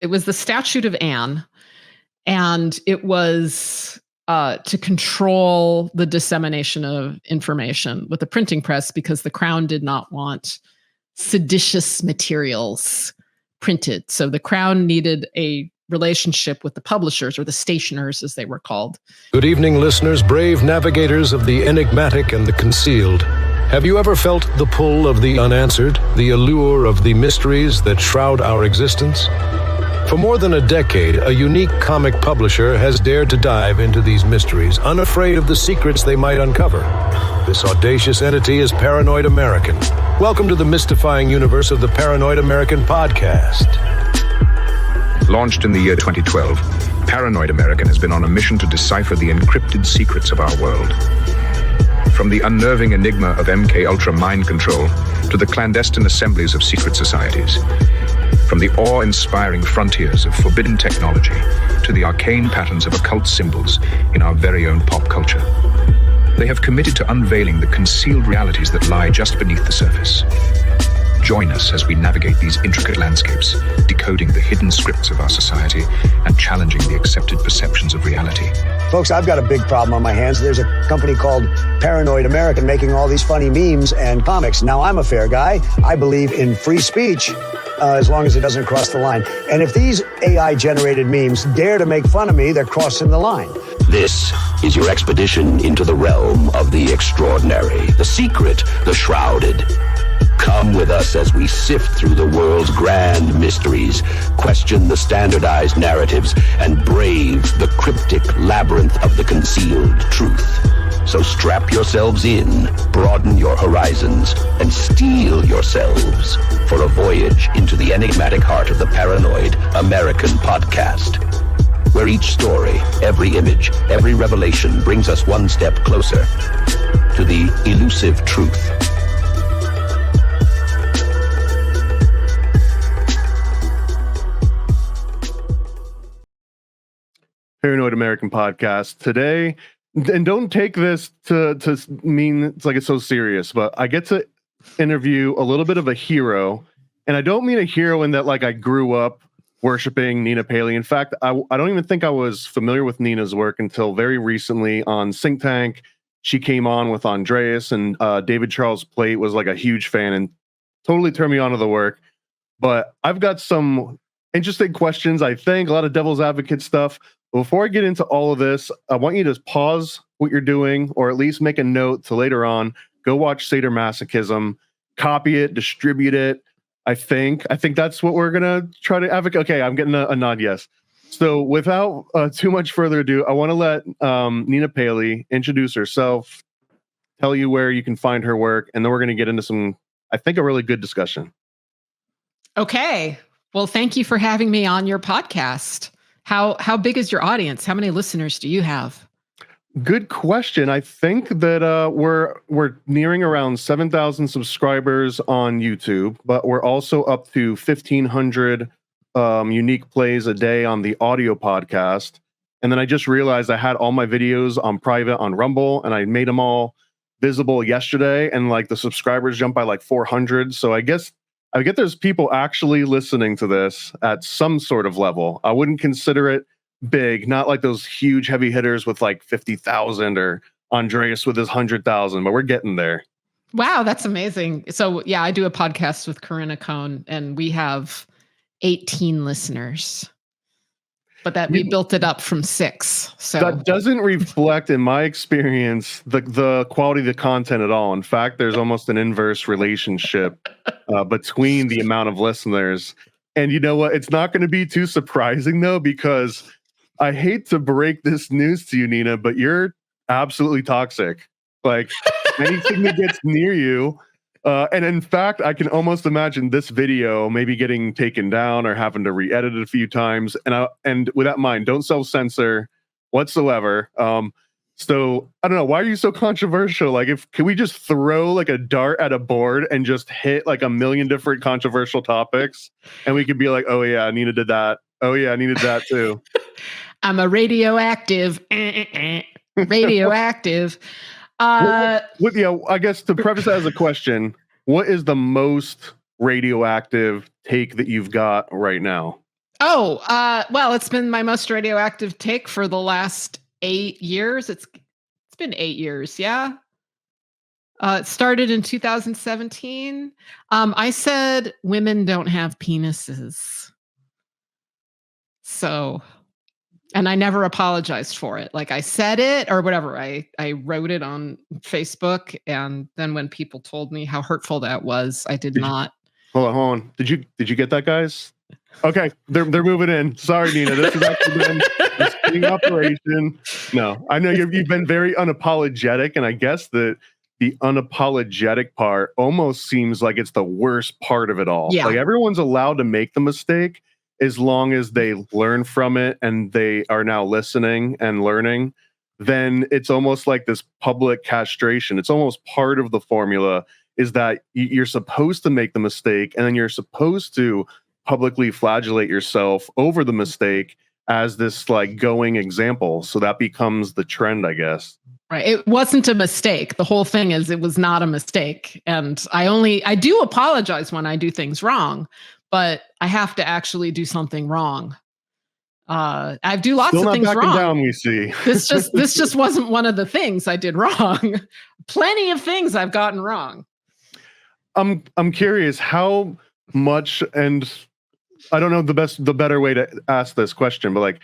It was the Statute of Anne, and it was to control the dissemination of information with the printing press because the crown did not want seditious materials printed. So the crown needed a relationship with the publishers, or the stationers as they were called. Good evening, listeners, brave navigators of the enigmatic and the concealed. Have you ever felt the pull of the unanswered, the allure of the mysteries that shroud our existence? For more than a decade, a unique comic publisher has dared to dive into these mysteries, unafraid of the secrets they might uncover. This audacious entity is Paranoid American. Welcome to the mystifying universe of the Paranoid American podcast. Launched in the year 2012, Paranoid American has been on a mission to decipher the encrypted secrets of our world. From the unnerving enigma of MK Ultra mind control to the clandestine assemblies of secret societies. From the awe-inspiring frontiers of forbidden technology to the arcane patterns of occult symbols in our very own pop culture. They have committed to unveiling the concealed realities that lie just beneath the surface. Join us as we navigate these intricate landscapes, decoding the hidden scripts of our society and challenging the accepted perceptions of reality. Folks, I've got a big problem on my hands. There's a company called Paranoid American making all these funny memes and comics. Now, I'm a fair guy. I believe in free speech as long as it doesn't cross the line. And if these AI-generated memes dare to make fun of me, they're crossing the line. This is your expedition into the realm of the extraordinary, the secret, the shrouded. Come with us as we sift through the world's grand mysteries, question the standardized narratives, and brave the cryptic labyrinth of the concealed truth. So strap yourselves in, broaden your horizons, and steel yourselves for a voyage into the enigmatic heart of the Paranoid American podcast, where each story, every image, every revelation brings us one step closer to the elusive truth. Paranoid American podcast today, and don't take this to mean it's like it's so serious, but I get to interview a little bit of a hero, and I don't mean a hero in that like I grew up worshiping Nina Paley. In fact, I don't even think I was familiar with Nina's work until very recently on Think Tank. She came on with Andreas, and David Charles Plate was like a huge fan and totally turned me on to the work. But I've got some interesting questions, I think, a lot of devil's advocate stuff. Before I get into all of this, I want you to pause what you're doing, or at least make a note to later on go watch Sadomasochism, copy it, distribute it. I think that's what we're gonna try to advocate. Okay, I'm getting a nod. Yes. So without too much further ado, I want to let Nina Paley introduce herself, tell you where you can find her work, and then we're gonna get into some, I think, a really good discussion. Okay. Well, thank you for having me on your podcast. How big is your audience? How many listeners do you have? Good question. I think that we're nearing around 7,000 subscribers on YouTube, but we're also up to 1,500 unique plays a day on the audio podcast. And then I just realized I had all my videos on private on Rumble, and I made them all visible yesterday, and like the subscribers jumped by like 400. So I get there's people actually listening to this at some sort of level. I wouldn't consider it big, not like those huge heavy hitters with like 50,000 or Andreas with his 100,000, but we're getting there. Wow, that's amazing. So yeah, I do a podcast with Corinna Cohn, and we have 18 listeners, but that we built it up from 6. So that doesn't reflect, in my experience, the quality of the content at all. In fact, there's almost an inverse relationship between the amount of listeners. And you know what? It's not going to be too surprising though, because I hate to break this news to you, Nina, but you're absolutely toxic. Like anything that gets near you. And in fact, I can almost imagine this video maybe getting taken down or having to re-edit it a few times. And with that in mind, don't self-censor whatsoever. So I don't know, why are you so controversial? Like, can we just throw like a dart at a board and just hit like a million different controversial topics, and we could be like, oh yeah, Nina did that. Oh yeah, I needed that too. I'm a radioactive. Radioactive. I guess to preface that as a question, what is the most radioactive take that you've got right now? Well, it's been my most radioactive take for the last 8 years. It's been 8 years, yeah. It started in 2017. I said women don't have penises. So, and I never apologized for it. Like I said it or whatever. I wrote it on Facebook, and then when people told me how hurtful that was, I did not. Hold on. Did you get that, guys? Okay, they're moving in. Sorry, Nina. This has actually been a sting operation. No, I know you've been very unapologetic, and I guess that the unapologetic part almost seems like it's the worst part of it all. Yeah. Like everyone's allowed to make the mistake as long as they learn from it and they are now listening and learning. Then it's almost like this public castration. It's almost part of the formula is that you're supposed to make the mistake, and then you're supposed to publicly flagellate yourself over the mistake as this like going example. So that becomes the trend, I guess. Right. It wasn't a mistake. The whole thing is it was not a mistake. And I do apologize when I do things wrong, but I have to actually do something wrong. I do lots Still of not things backing wrong. down, we see. This just wasn't one of the things I did wrong. Plenty of things I've gotten wrong. I'm curious how much, and I don't know the better way to ask this question, but like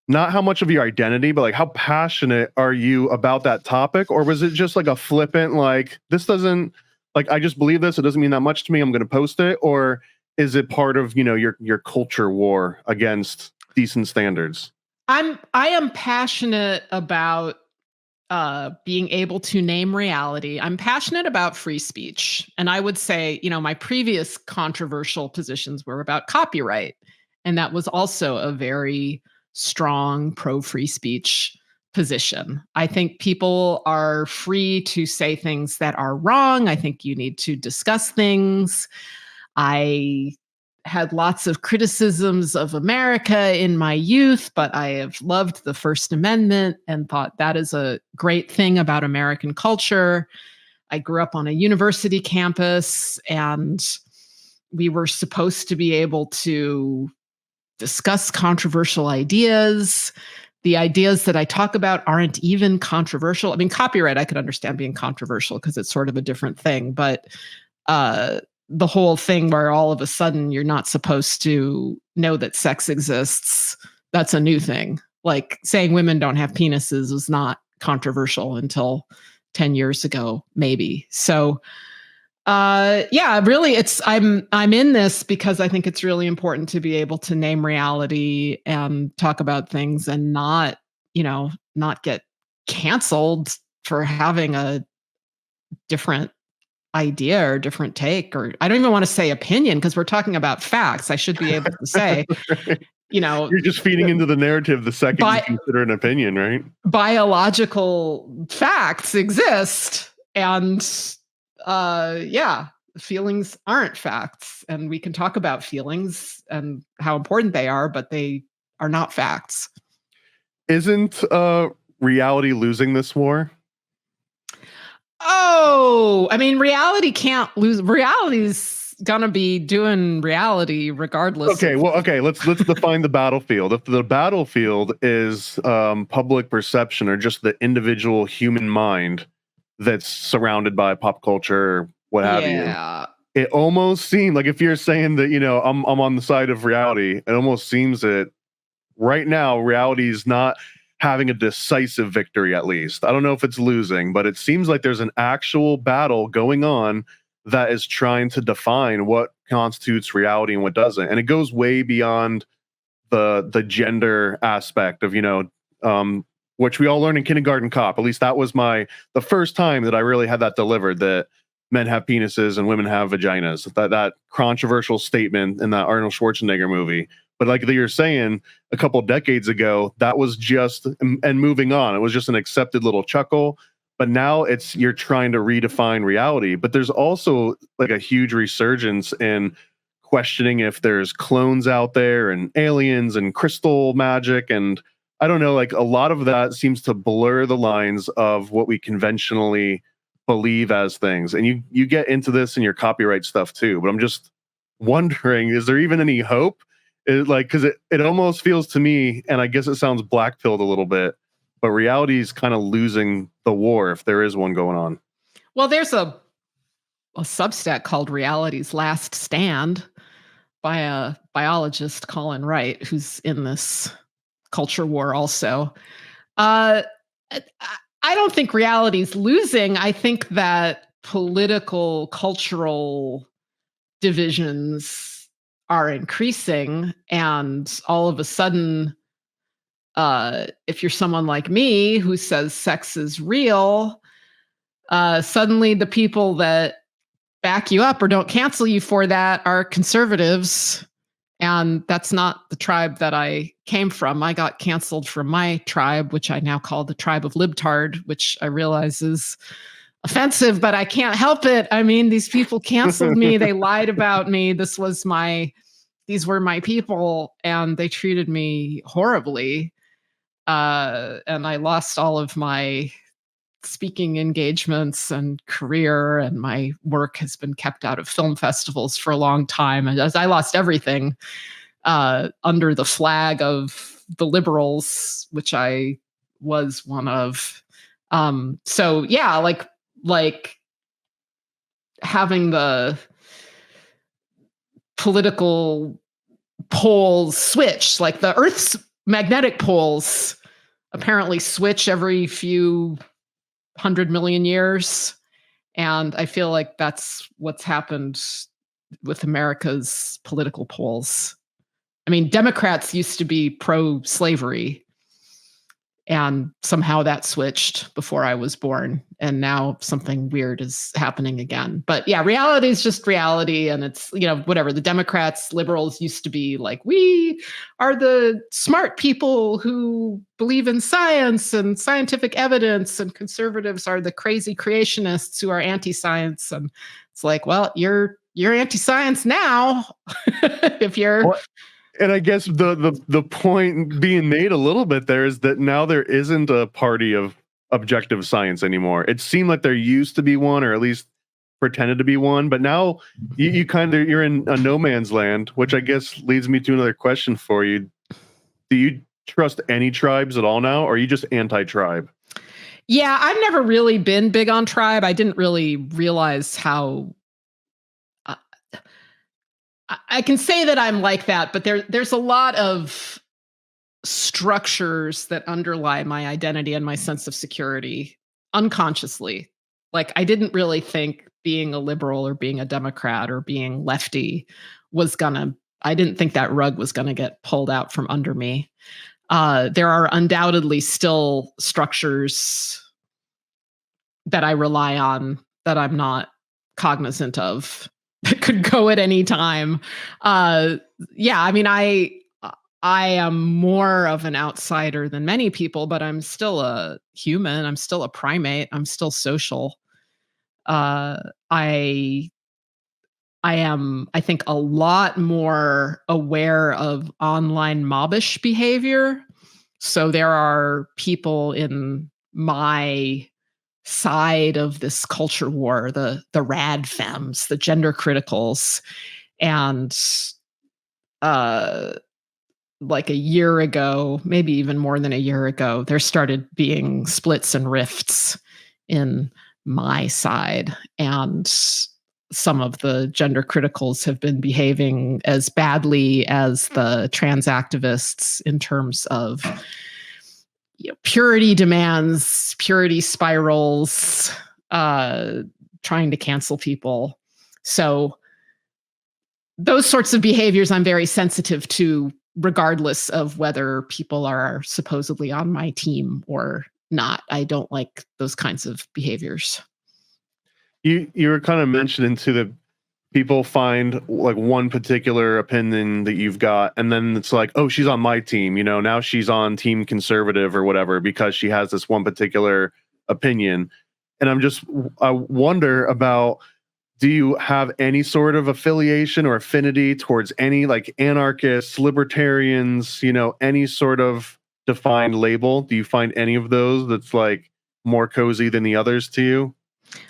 not how much of your identity, but like how passionate are you about that topic? Or was it just like a flippant, like this doesn't, like I just believe this, it doesn't mean that much to me, I'm going to post it? Or is it part of, your culture war against decent standards? I am passionate about being able to name reality. I'm passionate about free speech. And I would say, my previous controversial positions were about copyright. And that was also a very strong pro-free speech position. I think people are free to say things that are wrong. I think you need to discuss things. I had lots of criticisms of America in my youth, but I have loved the First Amendment and thought that is a great thing about American culture. I grew up on a university campus, and we were supposed to be able to discuss controversial ideas. The ideas that I talk about aren't even controversial. I mean, copyright, I could understand being controversial because it's sort of a different thing, but the whole thing where all of a sudden you're not supposed to know that sex exists, that's a new thing. Like saying women don't have penises was not controversial until 10 years ago, maybe. So really I'm in this because I think it's really important to be able to name reality and talk about things and not get canceled for having a different idea or different take, or I don't even want to say opinion because we're talking about facts. I should be able to say, you're just feeding into the narrative the second you consider an opinion, right? Biological facts exist, and feelings aren't facts, and we can talk about feelings and how important they are, but they are not facts. Isn't reality losing this war? Oh, I mean, reality can't lose. Reality's gonna be doing reality regardless. Okay, let's define the battlefield. If the battlefield is public perception or just the individual human mind that's surrounded by pop culture or what have you, it almost seemed like if you're saying that I'm on the side of reality, it almost seems that right now reality is not having a decisive victory. At least I don't know if it's losing, but it seems like there's an actual battle going on that is trying to define what constitutes reality and what doesn't, and it goes way beyond the gender aspect of which we all learned in kindergarten cop. At least that was the first time that I really had that delivered, that men have penises and women have vaginas. That controversial statement in that Arnold Schwarzenegger movie. But like you're saying, a couple decades ago, that was just, and moving on, it was just an accepted little chuckle. But now you're trying to redefine reality. But there's also like a huge resurgence in questioning if there's clones out there and aliens and crystal magic. And I don't know, like a lot of that seems to blur the lines of what we conventionally believe as things. And you get into this in your copyright stuff too. But I'm just wondering, is there even any hope? Because it almost feels to me, and I guess it sounds black-pilled a little bit, but reality is kind of losing the war if there is one going on. Well, there's a Substack called Reality's Last Stand by a biologist, Colin Wright, who's in this culture war also. I don't think reality's losing. I think that political, cultural divisions are increasing, and all of a sudden, if you're someone like me who says sex is real, suddenly the people that back you up or don't cancel you for that are conservatives. And that's not the tribe that I came from. I got canceled from my tribe, which I now call the tribe of libtard, which I realize is offensive, but I can't help it. I mean, these people canceled me. They lied about me. These were my people, and they treated me horribly. And I lost all of my speaking engagements and career, and my work has been kept out of film festivals for a long time. And as I lost everything under the flag of the liberals, which I was one of. So yeah, like having the political poles switch, like the Earth's magnetic poles apparently switch every few 100 million years. And I feel like that's what's happened with America's political poles. I mean, Democrats used to be pro-slavery, and somehow that switched before I was born. And now something weird is happening again. But yeah, reality is just reality. And it's, whatever. The Democrats, liberals used to be like, we are the smart people who believe in science and scientific evidence. And conservatives are the crazy creationists who are anti-science. And it's like, well, you're anti-science now. If you're... Well, and I guess the point being made a little bit there is that now there isn't a party of objective science anymore. It seemed like there used to be one, or at least pretended to be one, but now you're in a no man's land, which I guess leads me to another question for you. Do you trust any tribes at all now, or are you just anti-tribe? Yeah, I've never really been big on tribe. I didn't really realize how... I can say that I'm like that, but there's a lot of structures that underlie my identity and my sense of security unconsciously. Like, I didn't really think being a liberal or being a Democrat or being lefty I didn't think that rug was gonna get pulled out from under me. There are undoubtedly still structures that I rely on that I'm not cognizant of, that could go at any time. Yeah, I mean, I am more of an outsider than many people, but I'm still a human. I'm still a primate. I'm still social. I am, I think, a lot more aware of online mobbish behavior. So there are people in my side of this culture war, the rad femmes, the gender criticals. And like a year ago, maybe even more than a year ago, there started being splits and rifts in my side. And some of the gender criticals have been behaving as badly as the trans activists in terms of purity demands, purity spirals, trying to cancel people. So those sorts of behaviors I'm very sensitive to, regardless of whether people are supposedly on my team or not. I don't like those kinds of behaviors. You were kind of mentioning to the people find like one particular opinion that you've got, and then it's like, oh, she's on my team, now she's on team conservative or whatever because she has this one particular opinion. And I wonder about, do you have any sort of affiliation or affinity towards any like anarchists, libertarians, any sort of defined label? Do you find any of those that's like more cozy than the others to you?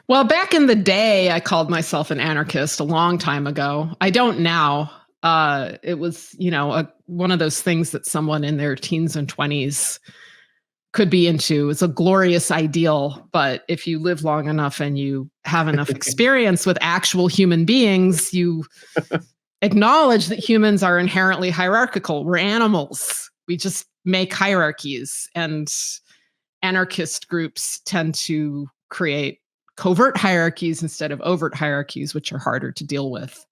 Well, back in the day, I called myself an anarchist a long time ago. I don't now. It was, one of those things that someone in their teens and 20s could be into. It's a glorious ideal, but if you live long enough and you have enough experience with actual human beings, you acknowledge that humans are inherently hierarchical. We're animals. We just make hierarchies, and anarchist groups tend to create covert hierarchies instead of overt hierarchies, which are harder to deal with.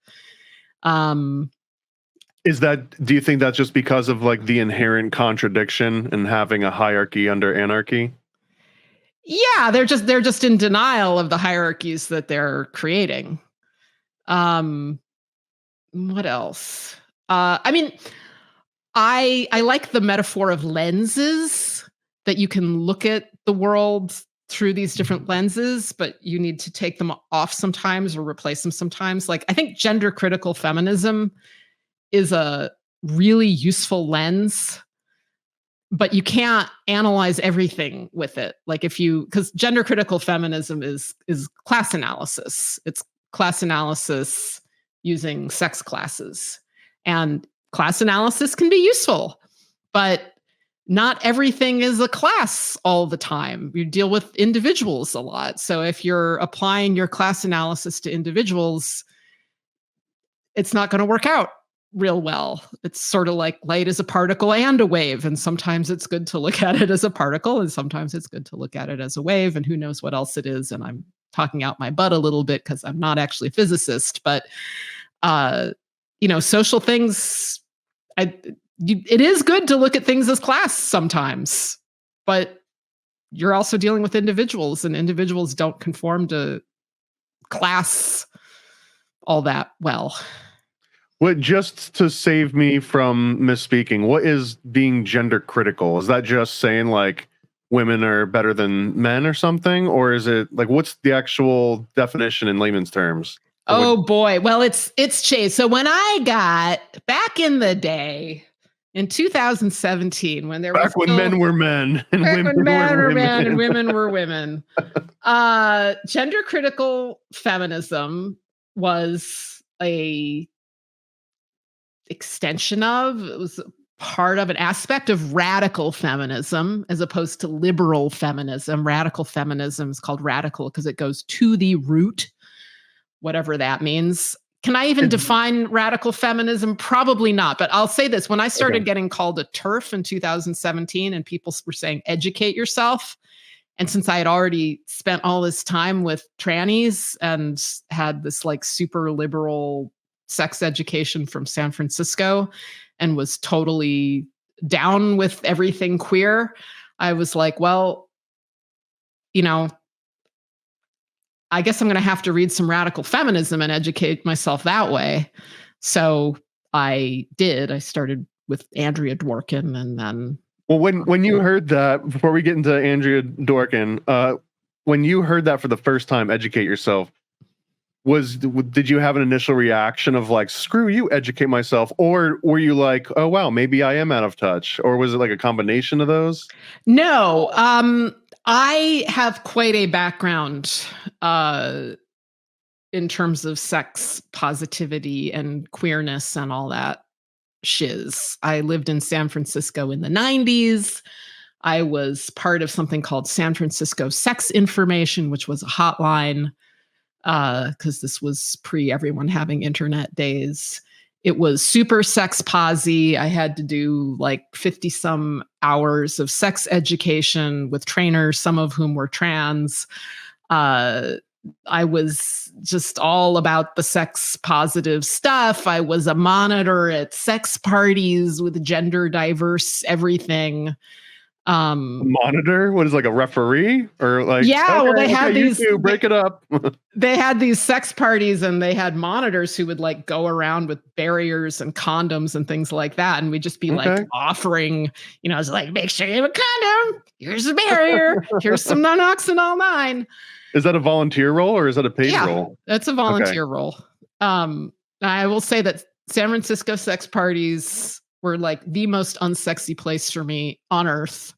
Do you think that's just because of like the inherent contradiction in having a hierarchy under anarchy? Yeah, they're just in denial of the hierarchies that they're creating. What else? I like the metaphor of lenses, that you can look at the world through these different lenses, but you need to take them off sometimes or replace them sometimes. Like, I think gender critical feminism is a really useful lens, but you can't analyze everything with it. Like because gender critical feminism is class analysis. It's class analysis using sex classes. And class analysis can be useful, but not everything is a class all the time. You deal with individuals a lot. So if you're applying your class analysis to individuals, it's not going to work out real well. It's sort of like light is a particle and a wave. And sometimes it's good to look at it as a particle, and sometimes it's good to look at it as a wave, and who knows what else it is. And I'm talking out my butt a little bit because I'm not actually a physicist, but social things, it is good to look at things as class sometimes, but you're also dealing with individuals, and individuals don't conform to class all that well. What, just to save me from misspeaking, what is being gender critical? Is that just saying like women are better than men or something? Or is it like, what's the actual definition in layman's terms? Boy. Well, it's Chase. So when I got back in the day, in 2017, when there was when men were men and women were women and women were women, gender critical feminism was a extension of, it was part of an aspect of radical feminism as opposed to liberal feminism. Radical feminism is called radical because it goes to the root, whatever that means. Can I even define radical feminism? Probably not. But I'll say this. When I started getting called a TERF in 2017 and people were saying, educate yourself. And since I had already spent all this time with trannies and had this like super liberal sex education from San Francisco and was totally down with everything queer, I was like, well, I guess I'm going to have to read some radical feminism and educate myself that way. So I did. I started with Andrea Dworkin, and then. Well, when you heard that, before we get into Andrea Dworkin, when you heard that for the first time, educate yourself, did you have an initial reaction of like, screw you, educate myself? Or were you like, oh, wow, maybe I am out of touch? Or was it like a combination of those? No, I have quite a background in terms of sex positivity and queerness and all that shiz. I lived in San Francisco in the 90s. I was part of something called San Francisco Sex Information, which was a hotline, because this was pre everyone having internet days. It was super sex posy. I had to do like 50 some hours of sex education with trainers, some of whom were trans. I was just all about the sex positive stuff. I was a monitor at sex parties with gender diverse everything. Monitor? What is, like a referee? Or like, yeah, well, they had these, you two, break it up. They had these sex parties and they had monitors who would like go around with barriers and condoms and things like that. And we'd just be like offering, it's like, make sure you have a condom. Here's a barrier. Here's some non-oxynol 9. Is that a volunteer role or is that a paid role? That's a volunteer role. I will say that San Francisco sex parties were like the most unsexy place for me on earth.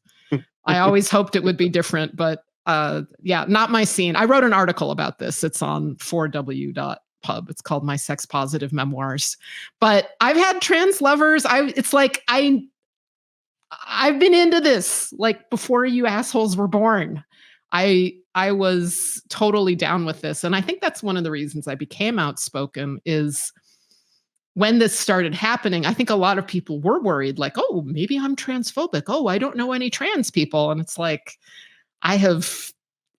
I always hoped it would be different, but not my scene. I wrote an article about this. It's on 4w.podcast pub. It's called My Sex Positive Memoirs. But I've had trans lovers. It's like I've been into this like before you assholes were born. I was totally down with this. And I think that's one of the reasons I became outspoken is when this started happening, I think a lot of people were worried, like, oh, maybe I'm transphobic. Oh, I don't know any trans people. And it's like, I have,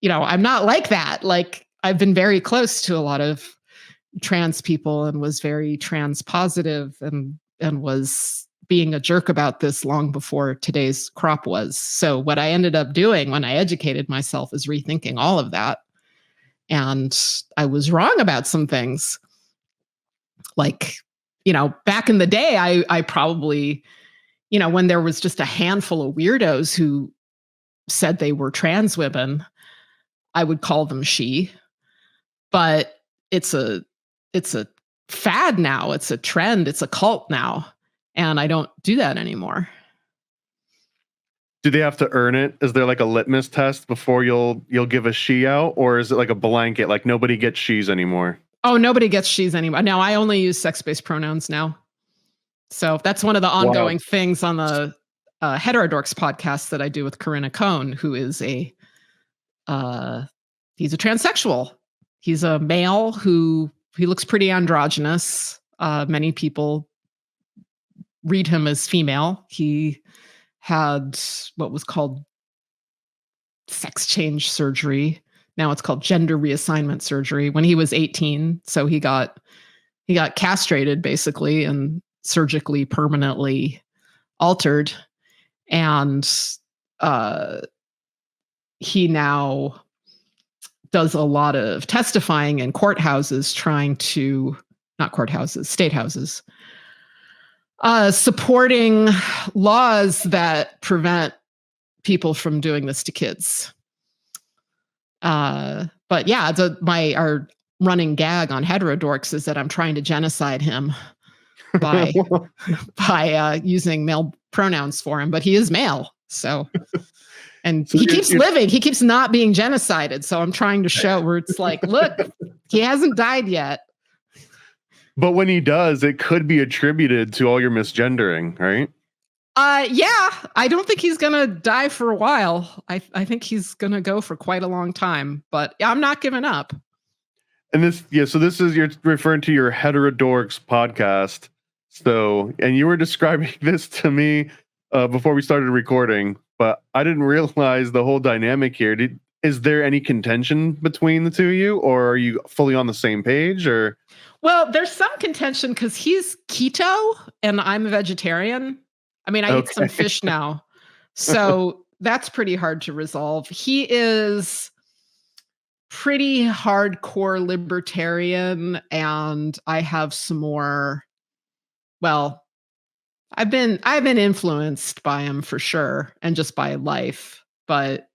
I'm not like that. Like, I've been very close to a lot of trans people and was very trans positive and was being a jerk about this long before today's crop was. So what I ended up doing when I educated myself is rethinking all of that. And I was wrong about some things. Like, back in the day, I probably, when there was just a handful of weirdos who said they were trans women, I would call them she. But it's a fad now. It's a trend. It's a cult now. And I don't do that anymore. Do they have to earn it? Is there like a litmus test before you'll give a she out? Or is it like a blanket, like nobody gets she's anymore? Oh, nobody gets she's anymore. No, I only use sex-based pronouns now. So that's one of the ongoing things on the Heterodorks podcast that I do with Corinna Cohn, who is he's a transsexual. He's a male he looks pretty androgynous. Many people read him as female. He had what was called sex change surgery. Now it's called gender reassignment surgery when he was 18. So he got castrated basically and surgically permanently altered. And he now does a lot of testifying in courthouses state houses, supporting laws that prevent people from doing this to kids. But yeah, our running gag on Heterodorks is that I'm trying to genocide him by using male pronouns for him, but he is male. So he keeps living. He keeps not being genocided. So I'm trying to show where it's like, look, he hasn't died yet. But when he does, it could be attributed to all your misgendering, right? Yeah, I don't think he's going to die for a while. I think he's going to go for quite a long time, but I'm not giving up. And so this is, you're referring to your Heterodorks podcast. So, and you were describing this to me before we started recording, but I didn't realize the whole dynamic here. Is there any contention between the two of you, or are you fully on the same page, or? Well, there's some contention because he's keto and I'm a vegetarian. I mean, I eat some fish now. So that's pretty hard to resolve. He is pretty hardcore libertarian, and I have some more. Well, I've been influenced by him for sure, and just by life. But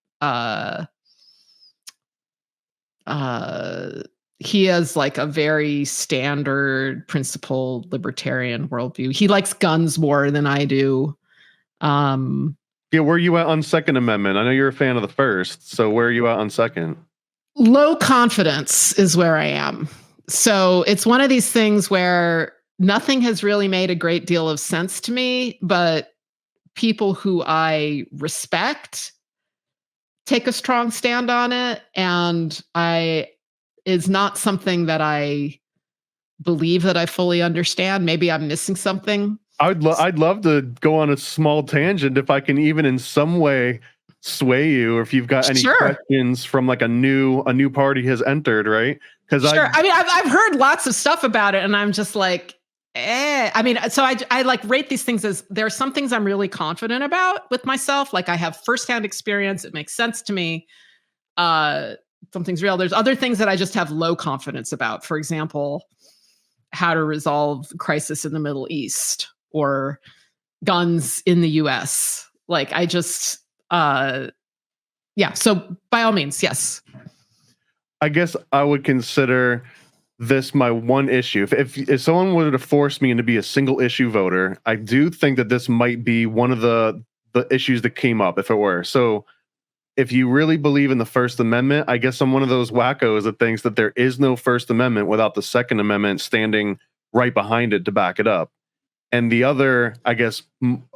he has like a very standard principled libertarian worldview. He likes guns more than I do. Yeah, where are you at on Second Amendment? I know you're a fan of the First, so where are you at on Second? Low confidence is where I am. So it's one of these things where nothing has really made a great deal of sense to me, but people who I respect take a strong stand on it, and is not something that I believe that I fully understand. Maybe I'm missing something. I'd love to go on a small tangent if I can even in some way sway you, or if you've got any questions from like a new party has entered, right? Because I mean, I've heard lots of stuff about it, and I'm just like, I mean, so I like rate these things as there are some things I'm really confident about with myself. Like I have firsthand experience. It makes sense to me. Something's real. There's other things that I just have low confidence about. For example, how to resolve crisis in the Middle East or guns in the US. Like I just, so by all means, yes. I guess I would consider this my one issue. If someone were to force me into be a single issue voter, I do think that this might be one of the issues that came up if it were. So if you really believe in the First Amendment, I guess I'm one of those wackos that thinks that there is no First Amendment without the Second Amendment standing right behind it to back it up. And the other, I guess,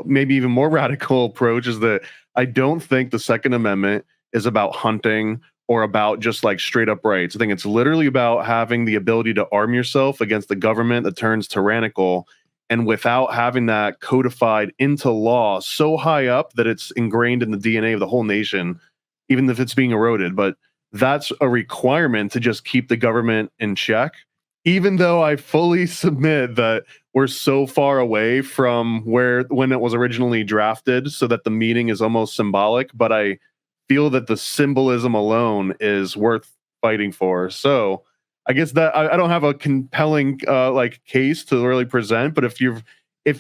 maybe even more radical approach is that I don't think the Second Amendment is about hunting or about just like straight up rights. I think it's literally about having the ability to arm yourself against the government that turns tyrannical. And without having that codified into law so high up that it's ingrained in the DNA of the whole nation, even if it's being eroded. But that's a requirement to just keep the government in check. Even though I fully submit that we're so far away from when it was originally drafted, so that the meaning is almost symbolic, but I feel that the symbolism alone is worth fighting for. So I guess that I don't have a compelling like case to really present, but if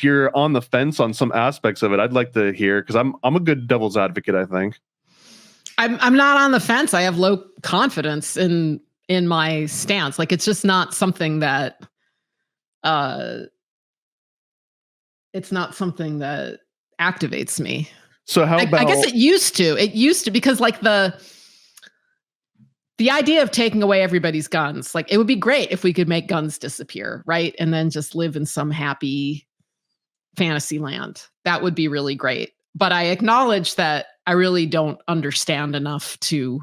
you're on the fence on some aspects of it, I'd like to hear, because I'm a good devil's advocate, I think. I'm not on the fence. I have low confidence in my stance. Like, it's just not something that it's not something that activates me. So how about, I guess it used to, because like the idea of taking away everybody's guns, like it would be great if we could make guns disappear, right? And then just live in some happy fantasy land. That would be really great. But I acknowledge that I really don't understand enough to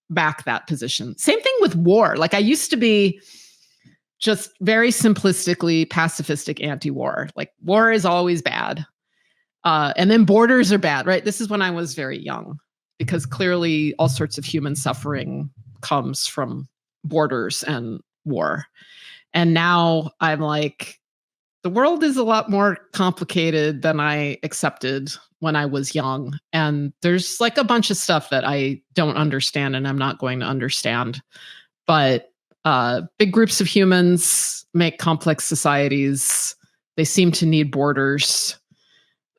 back that position. Same thing with war. Like, I used to be just very simplistically pacifistic anti-war. Like, war is always bad. And then borders are bad, right? This is when I was very young, because clearly all sorts of human suffering comes from borders and war. And now I'm like, the world is a lot more complicated than I accepted when I was young. And there's like a bunch of stuff that I don't understand and I'm not going to understand. But big groups of humans make complex societies. They seem to need borders.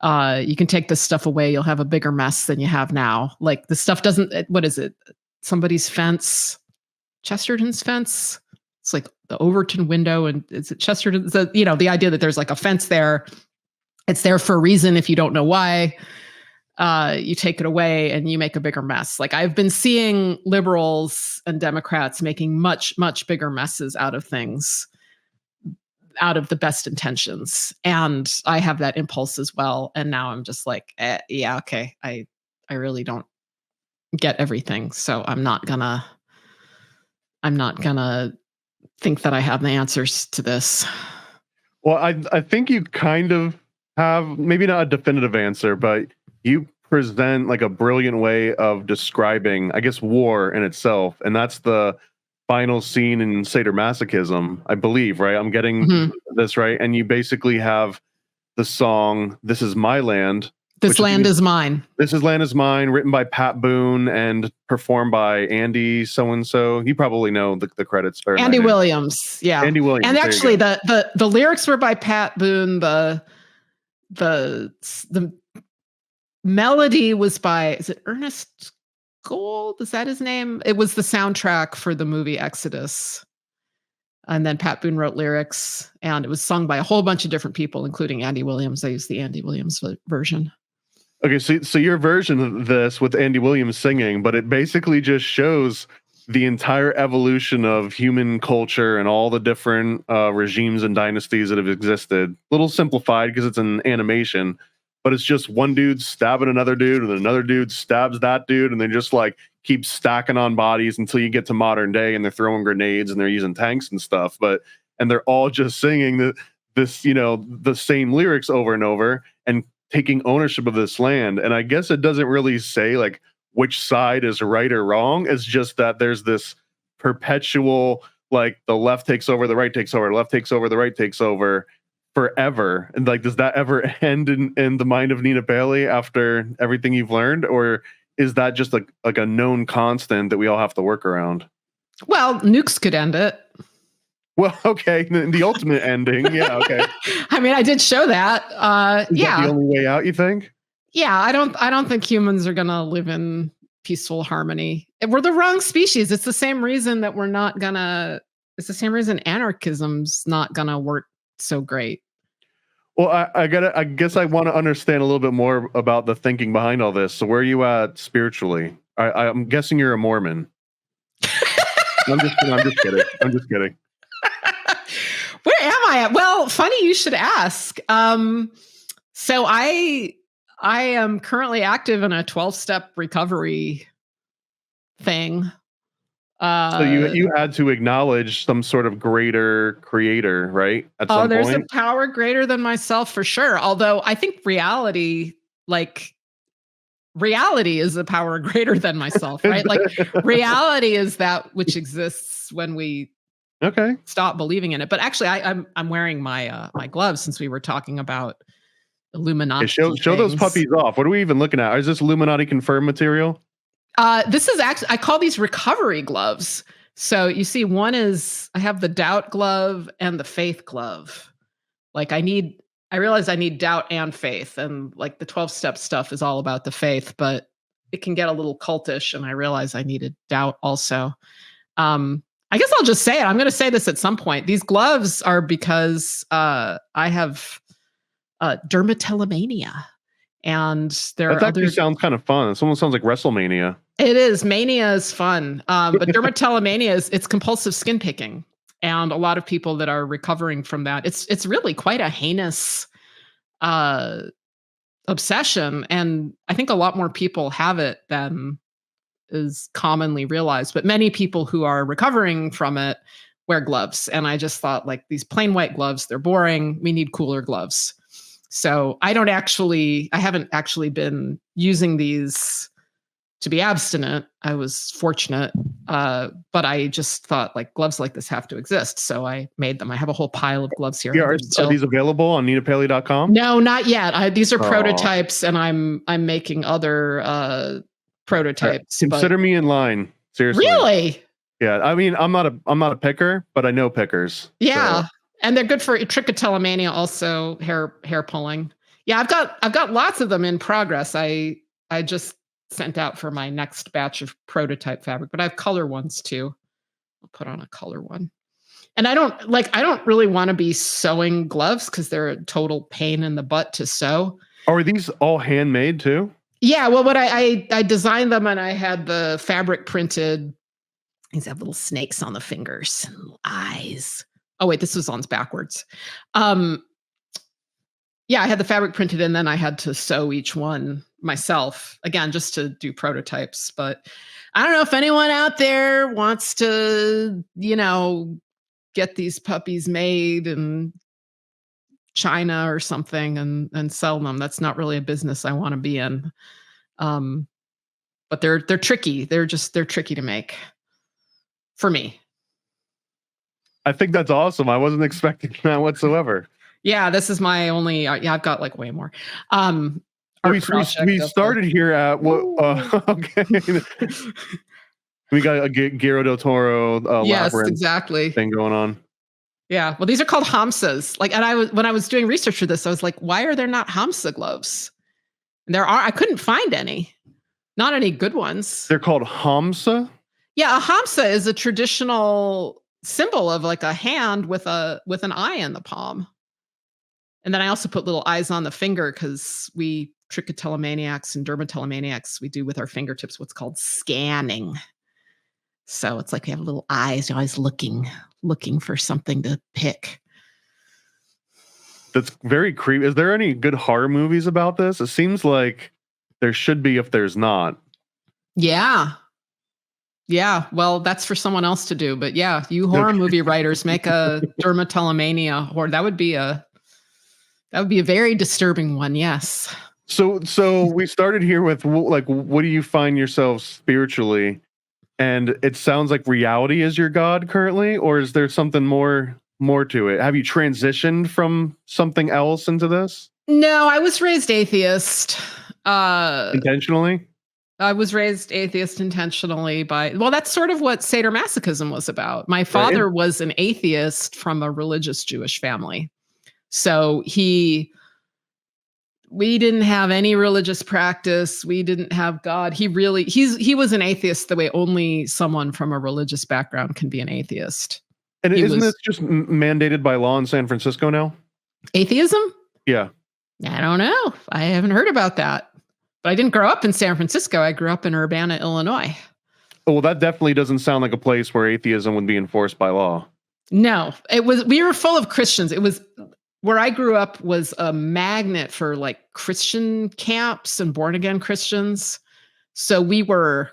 You can take this stuff away, you'll have a bigger mess than you have now. Like, the stuff doesn't, what is it? Somebody's fence, Chesterton's fence. It's like the Overton window, and is it Chesterton? So, the idea that there's like a fence there, it's there for a reason. If you don't know why, you take it away and you make a bigger mess. Like, I've been seeing liberals and Democrats making much, much bigger messes out of things, out of the best intentions. And I have that impulse as well. And now I'm just like, yeah, okay. I really don't get everything. So I'm not gonna think that I have the answers to this. Well, I think you kind of have, maybe not a definitive answer, but you present like a brilliant way of describing, I guess, war in itself. And that's the final scene in sadomasochism, I believe, right? I'm getting this right. And you basically have the song, This Is My Land. This Land Is Mine. This Is Land Is Mine, written by Pat Boone and performed by Andy so-and-so. You probably know the credits. Andy Williams. Yeah. Andy Williams. And actually the lyrics were by Pat Boone. The melody was by, is it Ernest Gold? Is that his name? It was the soundtrack for the movie Exodus. And then Pat Boone wrote lyrics, and it was sung by a whole bunch of different people, including Andy Williams. I used the Andy Williams version. Okay, so your version of this with Andy Williams singing, but it basically just shows the entire evolution of human culture and all the different regimes and dynasties that have existed. A little simplified because it's an animation, but it's just one dude stabbing another dude, and then another dude stabs that dude, and then just like keep stacking on bodies until you get to modern day, and they're throwing grenades and they're using tanks and stuff. And they're all just singing the same lyrics over and over and taking ownership of this land. And I guess it doesn't really say like which side is right or wrong. It's just that there's this perpetual, like, the left takes over, the right takes over, left takes over, the right takes over forever. And like, does that ever end in the mind of Nina Paley after everything you've learned? Or is that just like a known constant that we all have to work around? Well, nukes could end it. Well, okay, the ultimate ending. Yeah, okay. I mean, I did show that. Is that the only way out, you think? Yeah, I don't think humans are gonna live in peaceful harmony. We're the wrong species. It's the same reason that we're not gonna. It's the same reason anarchism's not gonna work so great. Well, I guess I want to understand a little bit more about the thinking behind all this. So where are you at spiritually? I'm guessing you're a Mormon. I'm just kidding. I'm just kidding. Where am I at? Well, funny you should ask. So I am currently active in a 12-step recovery thing. So you had to acknowledge some sort of greater creator, right? At some there's point. a power greater than myself for sure. Although I think reality is a power greater than myself, right? Like reality is that which exists when we stop believing in it. But actually, I'm wearing my my gloves since we were talking about Illuminati. Show those puppies off. What are we even looking at? Is this Illuminati confirmed material? This is actually, I call these recovery gloves. So you see, one is, I have the doubt glove and the faith glove. Like I realize I need doubt and faith, and like the 12-step stuff is all about the faith, but it can get a little cultish, and I realize I needed doubt also. I guess I'll just say it. I'm going to say this at some point. These gloves are because I have dermatillomania. And that actually sounds kind of fun. It almost sounds like WrestleMania. It is. Mania is fun. But dermatillomania it's compulsive skin picking. And a lot of people that are recovering from that, it's really quite a heinous obsession. And I think a lot more people have it than is commonly realized. But many people who are recovering from it wear gloves. And I just thought, like, these plain white gloves, they're boring. We need cooler gloves. So I haven't actually been using these to be abstinent. I was fortunate, but I just thought, like, gloves like this have to exist. So I made them. I have a whole pile of gloves here. Yeah, are these available on NinaPaley.com? No, not yet. These are prototypes, and I'm making other prototypes. Consider me in line. Seriously. Really? Yeah. I mean, I'm not a picker, but I know pickers. Yeah. So. And they're good for trichotillomania, also hair pulling. Yeah, I've got lots of them in progress. I just sent out for my next batch of prototype fabric, but I have color ones too. I'll put on a color one. And I don't really want to be sewing gloves because they're a total pain in the butt to sew. Are these all handmade too? Yeah, well, what I designed them, and I had the fabric printed. These have little snakes on the fingers and little eyes. Oh, wait, this was on backwards. Yeah, I had the fabric printed, and then I had to sew each one myself, again, just to do prototypes. But I don't know if anyone out there wants to, get these puppies made in China or something and sell them. That's not really a business I want to be in. But they're tricky. They're tricky to make for me. I think that's awesome. I wasn't expecting that whatsoever. Yeah, this is my only. I've got like way more. We started here at what? Okay, we got a Guillermo del Toro yes, labyrinth exactly thing going on. Yeah, well, these are called Hamsas. Like, and when I was doing research for this, I was like, why are there not Hamsa gloves? And I couldn't find any, not any good ones. They're called Hamsa. Yeah, a Hamsa is a traditional symbol of like a hand with an eye in the palm. And then I also put little eyes on the finger because we trichotillomaniacs and dermatillomaniacs, we do with our fingertips what's called scanning. So it's like we have little eyes, you're always looking for something to pick. That's very creepy. Is there any good horror movies about this? It seems like there should be if there's not. Yeah. Yeah, well, that's for someone else to do. But yeah, you horror movie writers make a dermatillomania horror. That would be a very disturbing one. Yes. So we started here with like, what do you find yourself spiritually? And it sounds like reality is your God currently, or is there something more to it? Have you transitioned from something else into this? No, I was raised atheist. Intentionally? I was raised atheist intentionally that's sort of what sadomasochism was about. My father was an atheist from a religious Jewish family. So we didn't have any religious practice. We didn't have God. He was an atheist the way only someone from a religious background can be an atheist. And isn't this just mandated by law in San Francisco now? Atheism? Yeah. I don't know. I haven't heard about that. But I didn't grow up in San Francisco. I grew up in Urbana, Illinois. Oh, well, that definitely doesn't sound like a place where atheism would be enforced by law. No, we were full of Christians. It was where I grew up was a magnet for like Christian camps and born again Christians. So we were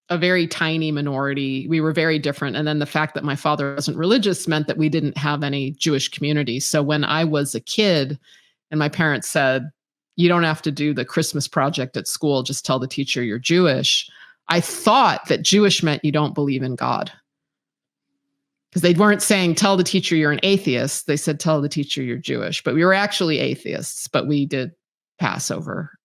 a very tiny minority. We were very different. And then the fact that my father wasn't religious meant that we didn't have any Jewish community. So when I was a kid and my parents said, you don't have to do the Christmas project at school, just tell the teacher you're Jewish, I thought that Jewish meant you don't believe in God. Because they weren't saying, tell the teacher you're an atheist. They said, tell the teacher you're Jewish. But we were actually atheists, but we did Passover.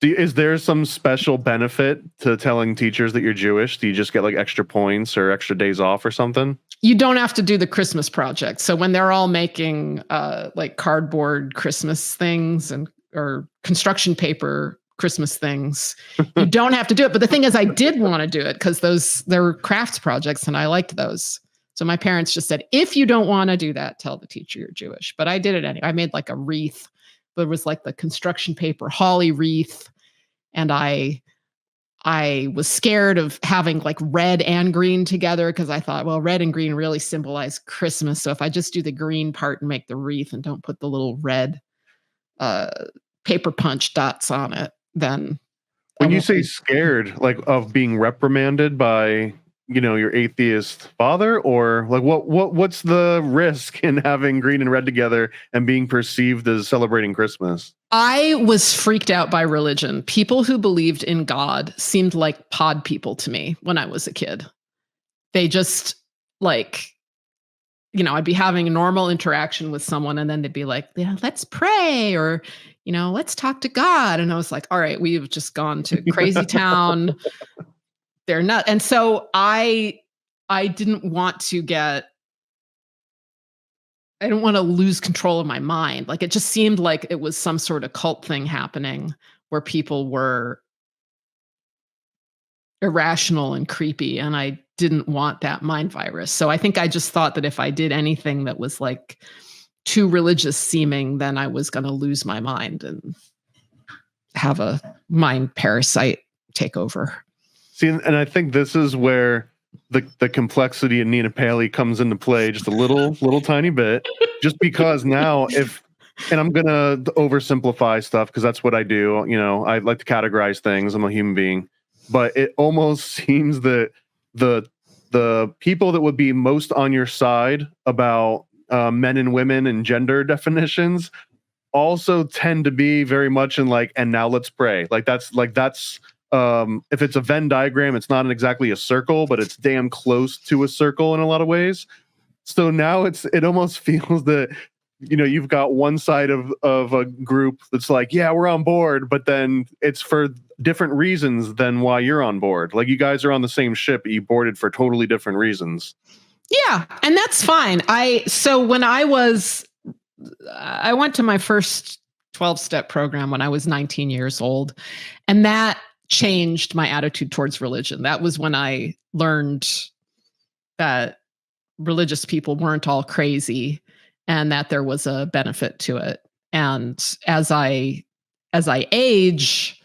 Is there some special benefit to telling teachers that you're Jewish? Do you just get like extra points or extra days off or something? You don't have to do the Christmas project. So when they're all making like cardboard Christmas things or construction paper Christmas things, you don't have to do it. But the thing is, I did want to do it because there were crafts projects and I liked those. So my parents just said, if you don't want to do that, tell the teacher you're Jewish. But I did it anyway. I made like a wreath, but it was like the construction paper holly wreath. And I was scared of having like red and green together because I thought, well, red and green really symbolize Christmas. So if I just do the green part and make the wreath and don't put the little red paper punch dots on it, then when you say scared, like of being reprimanded by, your atheist father, or like what's the risk in having green and red together and being perceived as celebrating Christmas? I was freaked out by religion. People who believed in God seemed like pod people to me when I was a kid. They just like, I'd be having a normal interaction with someone and then they'd be like, yeah, let's pray, or, let's talk to God. And I was like, all right, we've just gone to crazy town. They're not. And so I didn't want to lose control of my mind. Like it just seemed like it was some sort of cult thing happening where people were irrational and creepy. And I didn't want that mind virus. So I think I just thought that if I did anything that was like too religious seeming, then I was going to lose my mind and have a mind parasite take over. See, and I think this is where the complexity in Nina Paley comes into play just a little tiny bit, just because now and I'm going to oversimplify stuff because that's what I do. I like to categorize things. I'm a human being, but it almost seems that the people that would be most on your side about men and women and gender definitions also tend to be very much in like, and now let's pray. That's if it's a Venn diagram, it's not exactly a circle, but it's damn close to a circle in a lot of ways. So now it almost feels that, you've got one side of a group that's like, yeah, we're on board, but then it's for different reasons than why you're on board. Like you guys are on the same ship, but you boarded for totally different reasons. Yeah. And that's fine. So when I went to my first 12-step program when I was 19 years old, and that changed my attitude towards religion. That was when I learned that religious people weren't all crazy and that there was a benefit to it. And as I age,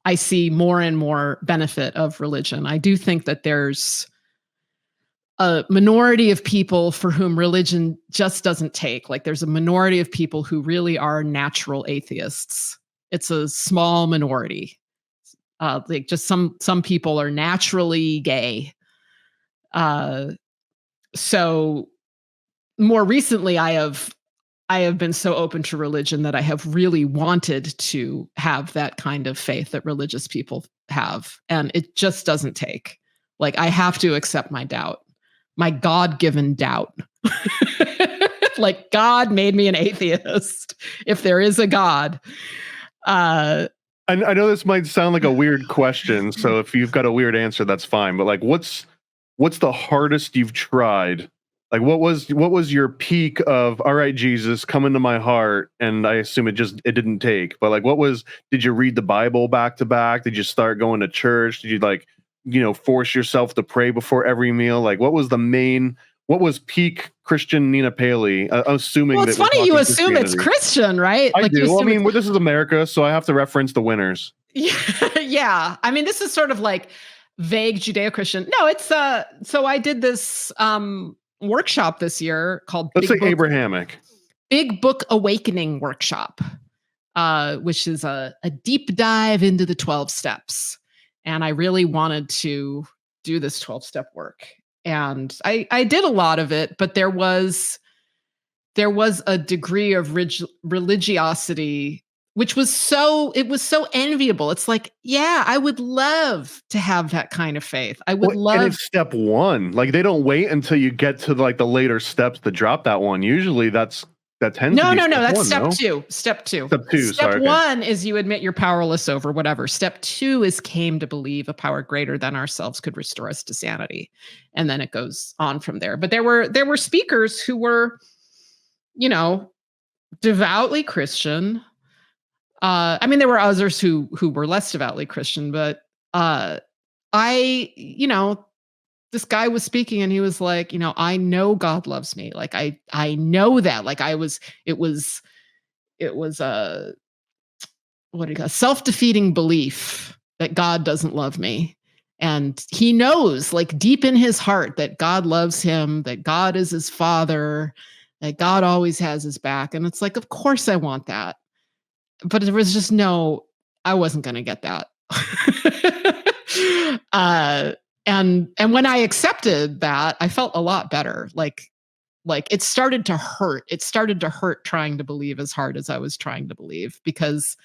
I see more and more benefit of religion. I do think that there's a minority of people for whom religion just doesn't take. Like there's a minority of people who really are natural atheists. It's a small minority. Like just some people are naturally gay. So more recently, I have been so open to religion that I have really wanted to have that kind of faith that religious people have. And it just doesn't take. Like I have to accept my doubt, my God-given doubt. Like God made me an atheist, if there is a God. I know this might sound like a weird question, so if you've got a weird answer, that's fine. But like, what's the hardest you've tried? Like, what was your peak of, all right, Jesus, come into my heart? And I assume it didn't take. But like, did you read the Bible back to back? Did you start going to church? Did you force yourself to pray before every meal? Like, what was the main what was peak Christian Nina Paley? Assuming Well, it's that funny you assume it's Christian, right? I do. Well, I mean, this is America, so I have to reference the winners. Yeah. I mean, this is sort of like vague Judeo-Christian. No, it's so I did this workshop this year called Abrahamic. Big Book Awakening Workshop, which is a deep dive into the 12 steps. And I really wanted to do this 12-step work. And I did a lot of it, but there was a degree of religiosity, which was so enviable. It's like, yeah, I would love to have that kind of faith. I would love. And it's step one. Like, they don't wait until you get to like the later steps to drop that one. Usually that tends no, to be that's one, step no? two. Step two. Step one is you admit you're powerless over whatever. Step two is came to believe a power greater than ourselves could restore us to sanity. And then it goes on from there. But there were speakers who were, devoutly Christian. I mean, there were others who were less devoutly Christian, but this guy was speaking and he was like, I know God loves me. Like, I know that. Like, it was a self-defeating belief that God doesn't love me. And he knows, like, deep in his heart that God loves him, that God is his father, that God always has his back. And it's like, of course I want that. But there was just I wasn't going to get that. And when I accepted that, I felt a lot better. Like it started to hurt. It started to hurt trying to believe as hard as I was trying to believe, because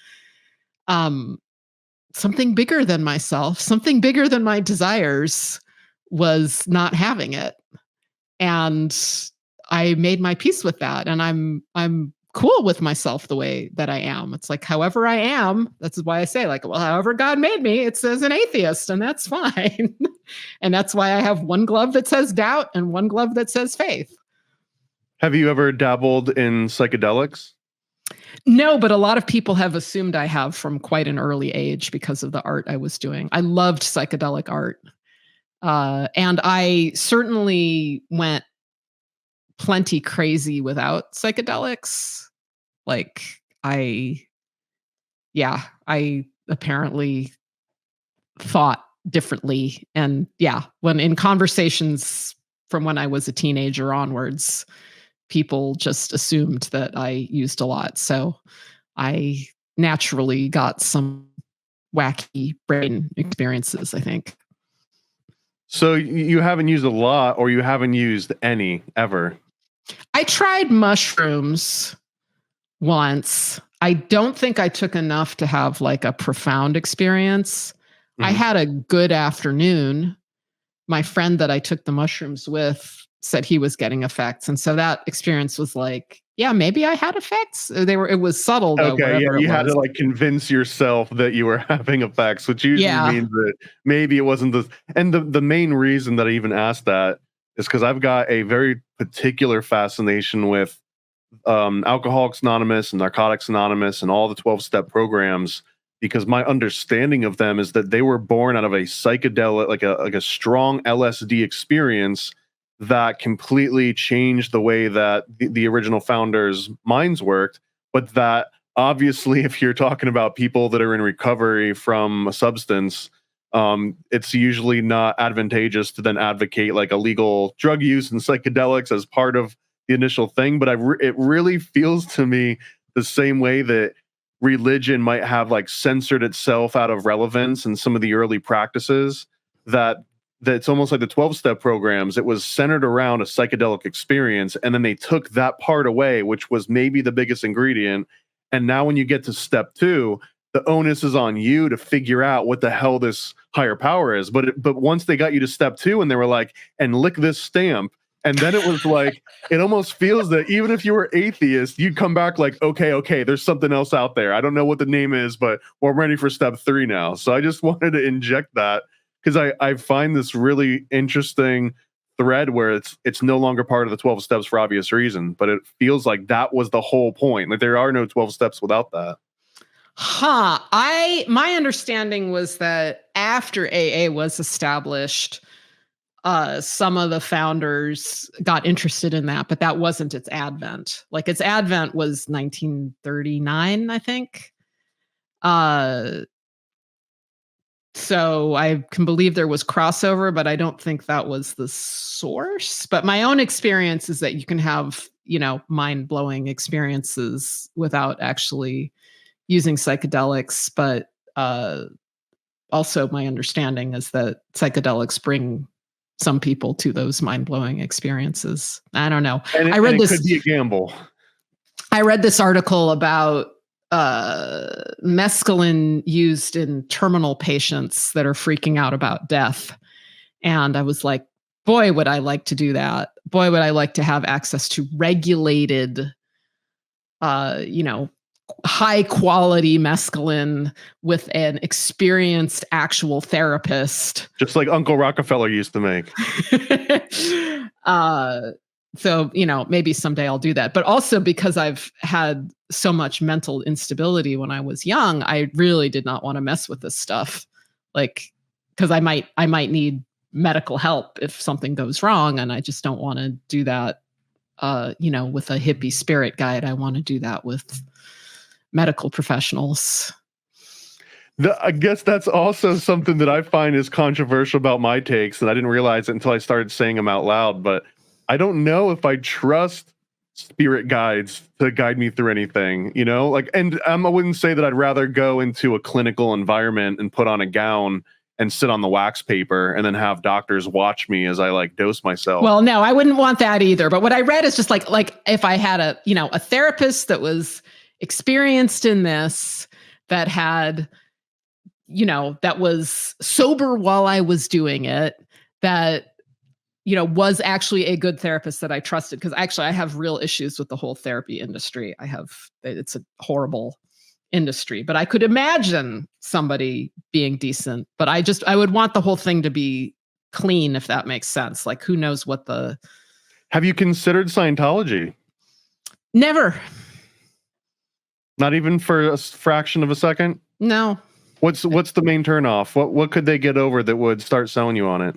something bigger than myself, something bigger than my desires was not having it. And I made my peace with that. And I'm cool with myself the way that I am. It's like, however I am, that's why I say, like, well, however God made me, it's as an atheist, and that's fine. And that's why I have one glove that says doubt and one glove that says faith. Have you ever dabbled in psychedelics? No, but a lot of people have assumed I have from quite an early age because of the art I was doing. I loved psychedelic art. And I certainly went plenty crazy without psychedelics. Like, I apparently thought differently. And when in conversations from when I was a teenager onwards, people just assumed that I used a lot. So I naturally got some wacky brain experiences, I think. So you haven't used a lot, or you haven't used any ever? I tried mushrooms once. I don't think I took enough to have like a profound experience. Mm-hmm. I had a good afternoon. My friend that I took the mushrooms with said he was getting effects. And so that experience was like, yeah, maybe I had effects. It was subtle though. Okay, yeah, you had to like convince yourself that you were having effects, which usually means that maybe it wasn't and the main reason that I even asked that is because I've got a very particular fascination with Alcoholics Anonymous and Narcotics Anonymous and all the 12-step programs, because my understanding of them is that they were born out of a psychedelic, like a strong LSD experience that completely changed the way that the original founders' minds worked. But that obviously, if you're talking about people that are in recovery from a substance, it's usually not advantageous to then advocate like illegal drug use and psychedelics as part of the initial thing. But it really feels to me the same way that religion might have like censored itself out of relevance in some of the early practices, that it's almost like the 12-step programs. It was centered around a psychedelic experience, and then they took that part away, which was maybe the biggest ingredient. And now when you get to step 2, the onus is on you to figure out what the hell this higher power is. But once they got you to step 2 and they were like, and lick this stamp, and then it was like, it almost feels that even if you were atheist, you'd come back like, okay, there's something else out there. I don't know what the name is, but we're ready for step 3 now. So I just wanted to inject that, because I find this really interesting thread where it's no longer part of the 12 steps for obvious reason, but it feels like that was the whole point. Like, there are no 12 steps without that. My understanding was that after AA was established, some of the founders got interested in that, but that wasn't its advent. Like its advent was 1939, I think. So I can believe there was crossover, but I don't think that was the source. But my own experience is that you can have, mind-blowing experiences without actually using psychedelics. But also my understanding is that psychedelics bring some people to those mind-blowing experiences. I don't know. I read this. It could be a gamble. I read this article about mescaline used in terminal patients that are freaking out about death. And I was like, boy, would I like to do that. Boy, would I like to have access to regulated, high quality mescaline with an experienced actual therapist. Just like Uncle Rockefeller used to make. So, maybe someday I'll do that. But also because I've had so much mental instability when I was young, I really did not want to mess with this stuff. Like, because I might need medical help if something goes wrong. And I just don't want to do that, with a hippie spirit guide. I want to do that with medical professionals. I guess that's also something that I find is controversial about my takes. And I didn't realize it until I started saying them out loud. But I don't know if I trust spirit guides to guide me through anything, and I wouldn't say that I'd rather go into a clinical environment and put on a gown and sit on the wax paper and then have doctors watch me as I dose myself. Well, no, I wouldn't want that either. But what I read is just like if I had a therapist that was experienced in this, that had, that was sober while I was doing it, that was actually a good therapist that I trusted. Because actually I have real issues with the whole therapy industry. It's a horrible industry, but I could imagine somebody being decent. But I would want the whole thing to be clean, if that makes sense. Like, who knows what the... Have you considered Scientology? Never. Not even for a fraction of a second? No. What's the main turnoff? What could they get over that would start selling you on it?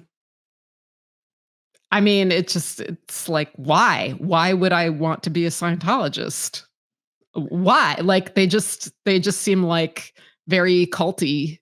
I mean, it's like, why? Why would I want to be a Scientologist? Why? Like, they just seem like very culty.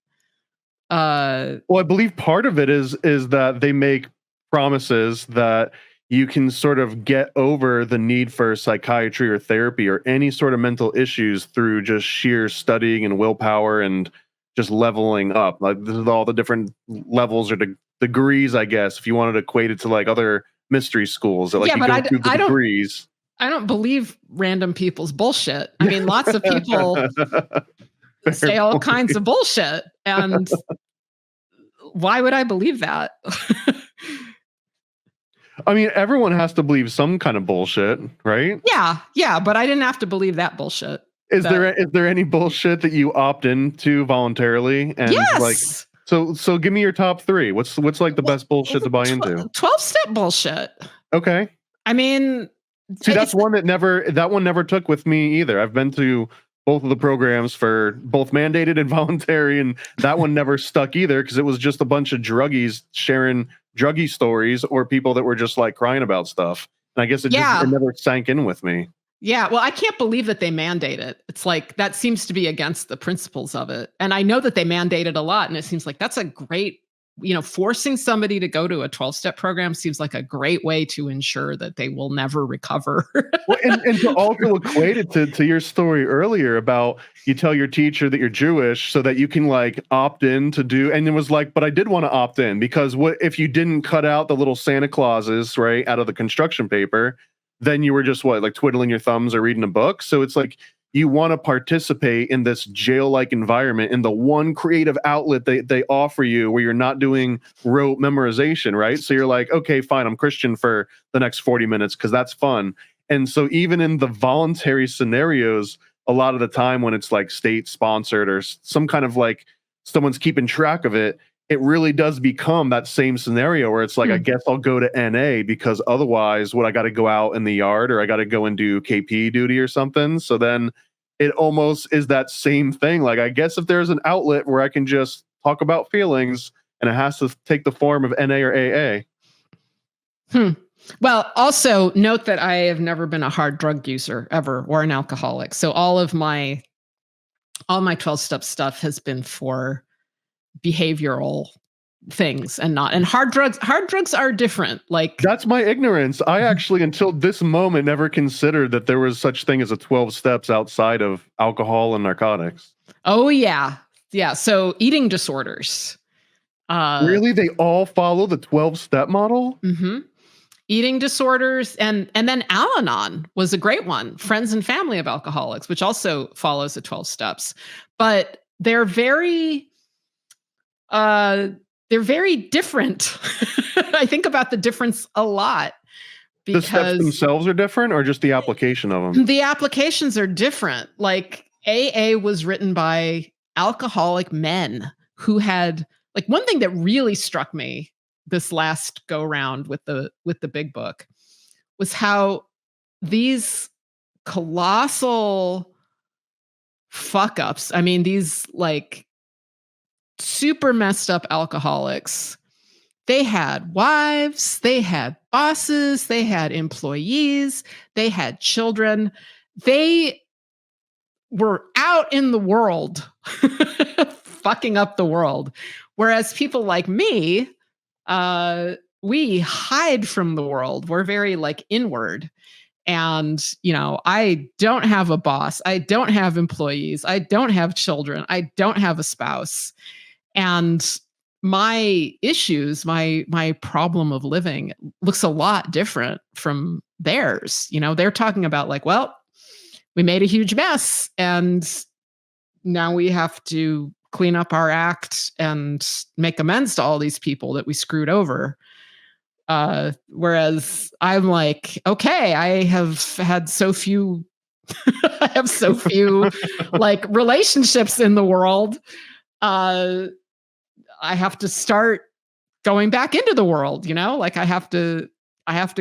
Well, I believe part of it is that they make promises that you can sort of get over the need for psychiatry or therapy or any sort of mental issues through just sheer studying and willpower and just leveling up. Like, this is all the different levels or degrees, I guess, if you wanted to equate it to other mystery schools that you go through the degrees. I don't believe random people's bullshit. I mean, lots of people say all kinds of bullshit, and why would I believe that? I mean, everyone has to believe some kind of bullshit, right? Yeah, but I didn't have to believe that bullshit. Is there any bullshit that you opt into voluntarily? And yes. So give me your top 3. What's the best bullshit to buy into? 12-step bullshit. Okay. I mean, see, that one never took with me either. I've been to both of the programs for both mandated and voluntary, and that one never stuck either because it was just a bunch of druggies sharing druggie stories or people that were just crying about stuff. And I guess it never sank in with me. Yeah, well, I can't believe that they mandate it. It's like, that seems to be against the principles of it. And I know that they mandate it a lot, and it seems like that's a great, forcing somebody to go to a 12-step program seems like a great way to ensure that they will never recover. Well, and to also equate it to your story earlier about you tell your teacher that you're Jewish so that you can opt in to do, and it was but I did want to opt in because what if you didn't cut out the little Santa Clauses, right, out of the construction paper, then you were just twiddling your thumbs or reading a book. So it's you want to participate in this jail-like environment in the one creative outlet they offer you where you're not doing rote memorization, right? So you're okay, fine, I'm Christian for the next 40 minutes because that's fun. And so even in the voluntary scenarios, a lot of the time when it's state-sponsored or some kind of someone's keeping track of it, it really does become that same scenario where it's I guess I'll go to NA because otherwise I got to go out in the yard or I got to go and do KP duty or something. So then it almost is that same thing. I guess if there's an outlet where I can just talk about feelings and it has to take the form of NA or AA. Well, also note that I have never been a hard drug user ever, or an alcoholic. So all my 12-step stuff has been for behavioral things and hard drugs are different. Like, That's my ignorance. I actually, until this moment, never considered that there was such thing as a 12 steps outside of alcohol and narcotics. oh yeah. Yeah. So eating disorders. Really? They all follow the 12-step model? Mm-hmm. Eating disorders, and then Al-Anon was a great one. Friends and Family of Alcoholics, which also follows the 12 steps. But they're very different. I think about the difference a lot The steps because themselves are different, or just the application of them? the applications are different. Like, AA was written by alcoholic men who had, like, one thing that really struck me this last go round with the big book was how these colossal fuck ups, I mean, these like super messed up alcoholics, they had wives, they had bosses, they had employees, they had children. They were out in the world fucking up the world. Whereas people like me, we hide from the world. We're very like inward. And, I don't have a boss. I don't have employees. I don't have children. I don't have a spouse. And my issues, my problem of living looks a lot different from theirs. They're talking about like, well, we made a huge mess and now we have to clean up our act and make amends to all these people that we screwed over. Whereas I'm like, okay, I have had so few, I have so few like relationships in the world. I have to start going back into the world, like I have to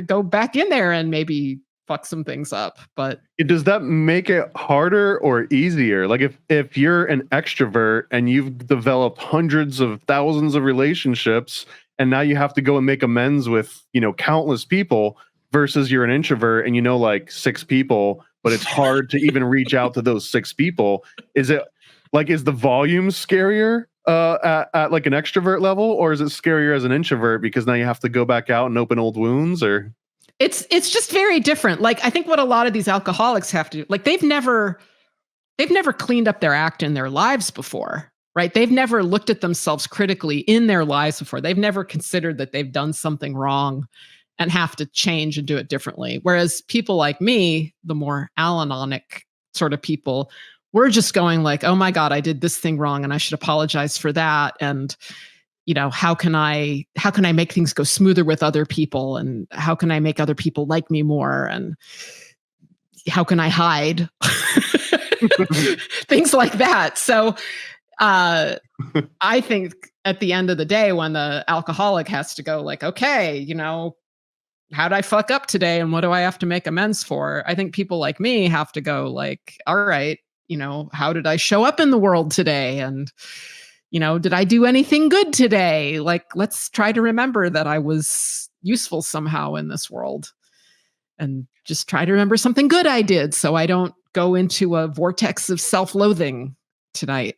go back in there and maybe fuck some things up. But Does that make it harder or easier? Like if you're an extrovert and you've developed hundreds of thousands of relationships and now you have to go and make amends with, countless people, versus you're an introvert and like 6 people, but it's hard to even reach out to those 6 people. Is the volume scarier at like an extrovert level, or is it scarier as an introvert because now you have to go back out and open old wounds? Or it's just very different. Like, I think what a lot of these alcoholics have to do, like they've never cleaned up their act in their lives before, right? They've never looked at themselves critically in their lives before. They've never considered that they've done something wrong and have to change and do it differently. Whereas people like me, the more Al-Anonic sort of people, we're just going like, oh my God, I did this thing wrong and I should apologize for that. And how can I make things go smoother with other people? And how can I make other people like me more? And how can I hide? Things like that. So I think at the end of the day, when the alcoholic has to go like, okay, how did I fuck up today? And what do I have to make amends for? I think people like me have to go like, all right, how did I show up in the world today? And did I do anything good today? Like, let's try to remember that I was useful somehow in this world and just try to remember something good I did so I don't go into a vortex of self-loathing tonight.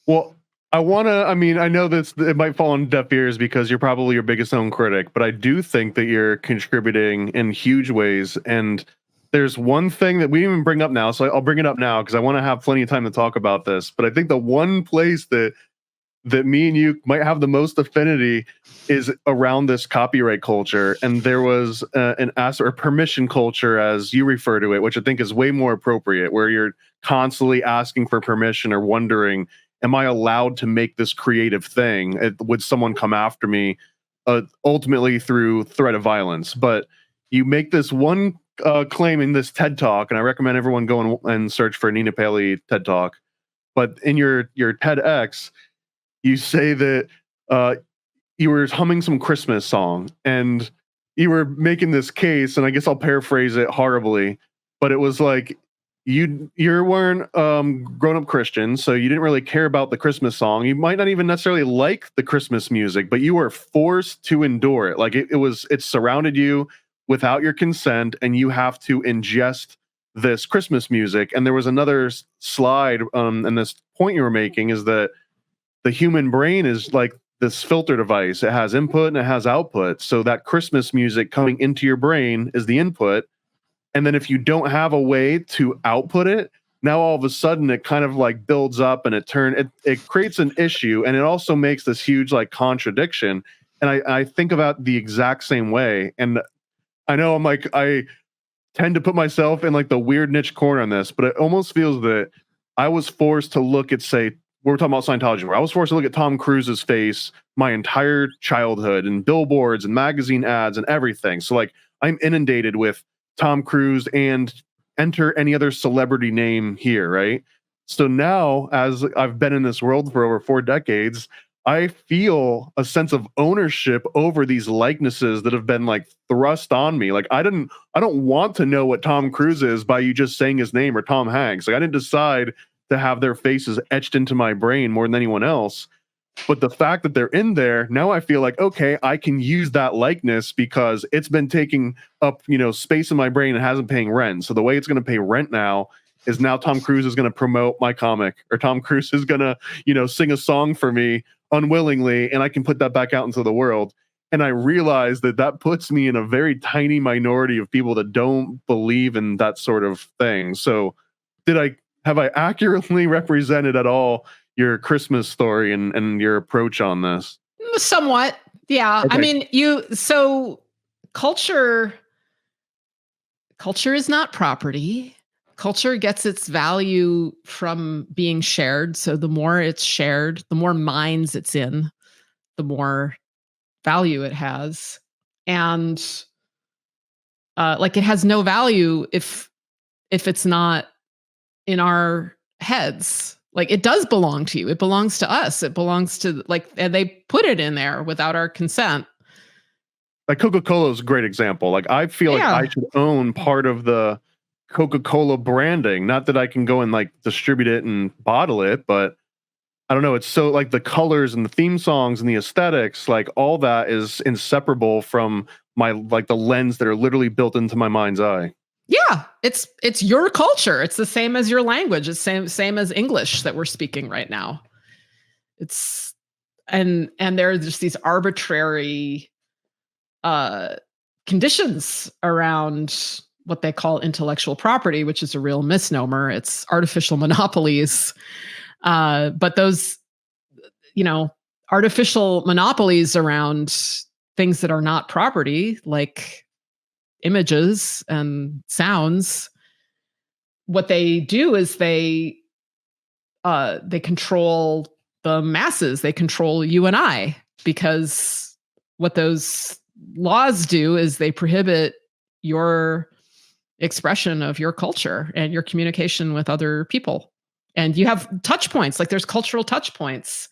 Well, I know it might fall on deaf ears because you're probably your biggest own critic, but I do think that you're contributing in huge ways. And there's one thing that we didn't even bring up now, so I'll bring it up now because I want to have plenty of time to talk about this. But I think the one place that me and you might have the most affinity is around this copyright culture. And there was an permission culture, as you refer to it, which I think is way more appropriate, where you're constantly asking for permission or wondering, am I allowed to make this creative thing? Would someone come after me, ultimately through threat of violence? But you make this one claim in this TED Talk, and I recommend everyone go and search for Nina Paley TED Talk. But in your TEDx, you say that you were humming some Christmas song, and you were making this case, and I guess I'll paraphrase it horribly, but it was like, you weren't grown up Christian, so you didn't really care about the Christmas song. You might not even necessarily like the Christmas music, but you were forced to endure it. Like it surrounded you without your consent, and you have to ingest this Christmas music. And there was another slide, and this point you were making is that the human brain is like this filter device. It has input and it has output. So that Christmas music coming into your brain is the input. And then if you don't have a way to output it, now all of a sudden it kind of like builds up and it creates an issue. And it also makes this huge like contradiction. And I think about the exact same way. And I know I tend to put myself in like the weird niche corner on this, but it almost feels that I was forced to look at, say, we're talking about Scientology, where I was forced to look at Tom Cruise's face my entire childhood and billboards and magazine ads and everything. So like I'm inundated with Tom Cruise and enter any other celebrity name here, right? So now, as I've been in this world for over 4 decades, I feel a sense of ownership over these likenesses that have been like thrust on me. Like I don't want to know what Tom Cruise is by you just saying his name, or Tom Hanks. Like I didn't decide to have their faces etched into my brain more than anyone else. But the fact that they're in there, now I feel like, okay, I can use that likeness because it's been taking up, space in my brain and hasn't paying rent. So the way it's going to pay rent now is now Tom Cruise is going to promote my comic, or Tom Cruise is going to, sing a song for me unwillingly, and I can put that back out into the world. And I realize that puts me in a very tiny minority of people that don't believe in that sort of thing. So have I accurately represented at all your Christmas story and your approach on this? Somewhat. Yeah. Okay. I mean, so culture is not property. Culture gets its value from being shared. So the more it's shared, the more minds it's in, the more value it has. And it has no value if it's not in our heads. Like it does belong to you. It belongs to us. It belongs to and they put it in there without our consent. Like Coca-Cola is a great example. Like I feel like I should own part of the Coca-Cola branding. Not that I can go and like distribute it and bottle it, but I don't know. It's so like the colors and the theme songs and the aesthetics, like all that is inseparable from my like the lens that are literally built into my mind's eye. Yeah, it's your culture. It's the same as your language. It's same as English that we're speaking right now. It's and there are just these arbitrary conditions around what they call intellectual property, which is a real misnomer. It's artificial monopolies. But those, artificial monopolies around things that are not property, like images and sounds, what they do is they control the masses. They control you and I, because what those laws do is they prohibit your expression of your culture and your communication with other people. And you have touch points, like there's cultural touch points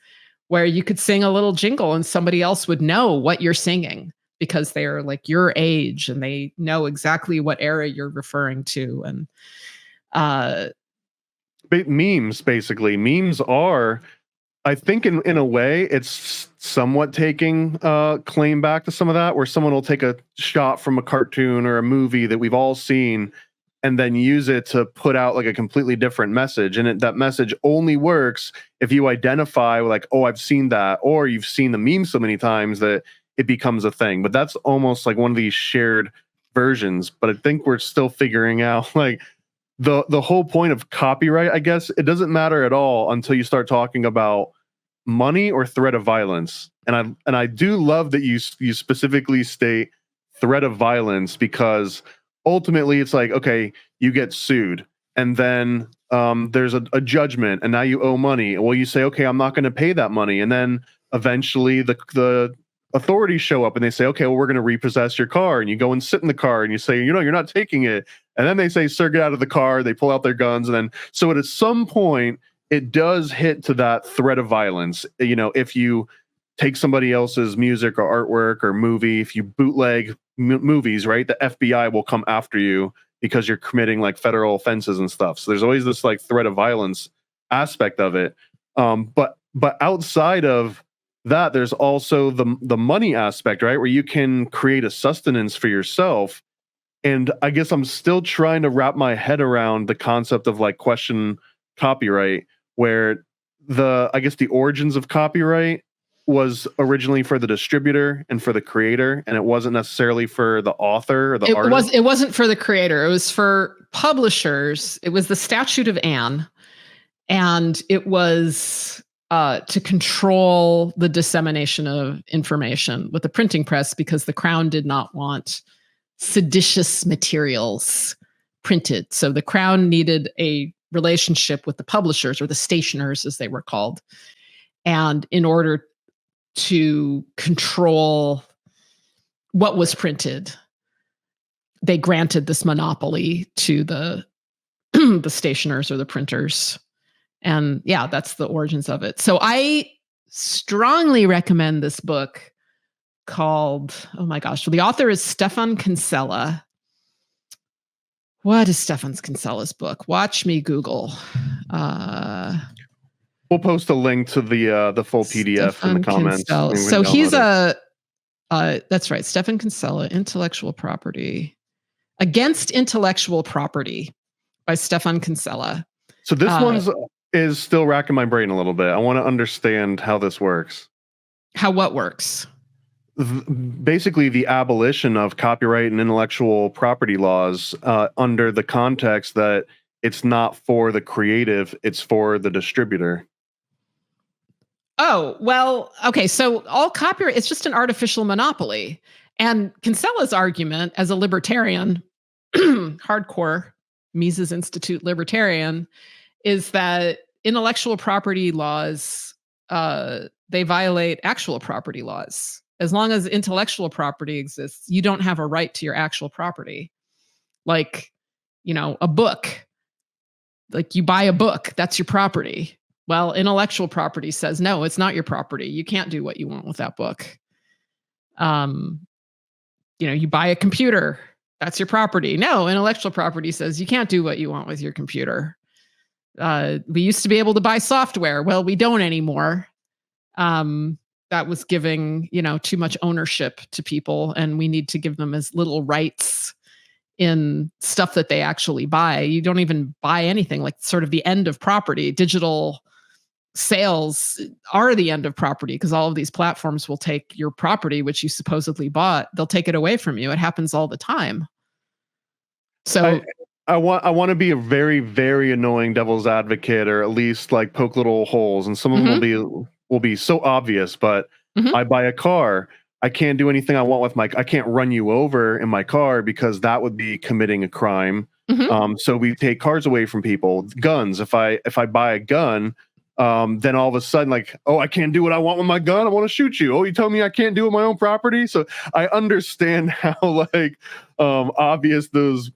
where you could sing a little jingle and somebody else would know what you're singing because they're like your age and they know exactly what era you're referring to. And memes, basically. Memes are, I think in a way, it's somewhat taking claim back to some of that, where someone will take a shot from a cartoon or a movie that we've all seen and then use it to put out like a completely different message. And that message only works if you identify like, oh, I've seen that, or you've seen the meme so many times that it becomes a thing. But that's almost like one of these shared versions. But I think we're still figuring out like the whole point of copyright. I guess it doesn't matter at all until you start talking about money or threat of violence. And I do love that you specifically state threat of violence, because ultimately it's like, okay, you get sued and then there's a judgment and now you owe money. Well, you say, okay, I'm not going to pay that money. And then eventually the authorities show up and they say, okay, well, we're going to repossess your car. And you go and sit in the car and you say, you're not taking it. And then they say, sir, get out of the car. They pull out their guns. And then, so at some point it does hit to that threat of violence. If you take somebody else's music or artwork or movie, if you bootleg movies, right, the FBI will come after you because you're committing like federal offenses and stuff. So there's always this like threat of violence aspect of it. But outside of that, there's also the money aspect, right? Where you can create a sustenance for yourself. And I guess I'm still trying to wrap my head around the concept of like question copyright, where I guess the origins of copyright was originally for the distributor and for the creator, and it wasn't necessarily for the author or the artist. It wasn't for the creator. It was for publishers. It was the Statute of Anne, and it was to control the dissemination of information with the printing press, because the Crown did not want seditious materials printed. So the Crown needed a relationship with the publishers, or the stationers as they were called. And in order to control what was printed, they granted this monopoly to the the stationers or the printers. And yeah, that's the origins of it. So I strongly recommend this book called, oh my gosh, well, the author is Stefan Kinsella. What is Stefan Kinsella's book? Watch me Google. We'll post a link to the full PDF Stefan in the comments. Kinsella. So he's that's right, Stefan Kinsella, Intellectual Property. Against Intellectual Property by Stefan Kinsella. So this one's is still racking my brain a little bit. I want to understand how this works. How what works? Basically, the abolition of copyright and intellectual property laws under the context that it's not for the creative, it's for the distributor. Oh, well, okay. So all copyright, it's just an artificial monopoly. And Kinsella's argument as a libertarian, hardcore Mises Institute libertarian, is that intellectual property laws, they violate actual property laws. As long as intellectual property exists, you don't have a right to your actual property. Like, a book. Like you buy a book, that's your property. Well, intellectual property says, no, it's not your property. You can't do what you want with that book. You buy a computer, that's your property. No, intellectual property says you can't do what you want with your computer. We used to be able to buy software. Well, we don't anymore. That was giving, too much ownership to people, and we need to give them as little rights in stuff that they actually buy. You don't even buy anything, like sort of the end of property. Digital sales are the end of property, because all of these platforms will take your property, which you supposedly bought. They'll take it away from you. It happens all the time. So I want to be a very, very annoying devil's advocate, or at least like poke little holes, and some of them will be so obvious. But I buy a car, I can't do anything I want with I can't run you over in my car, because that would be committing a crime. So we take cars away from people. Guns, if I buy a gun, then all of a sudden, like, oh, I can't do what I want with my gun, I want to shoot you. Oh, you tell me I can't do it with my own property? So I understand how obvious those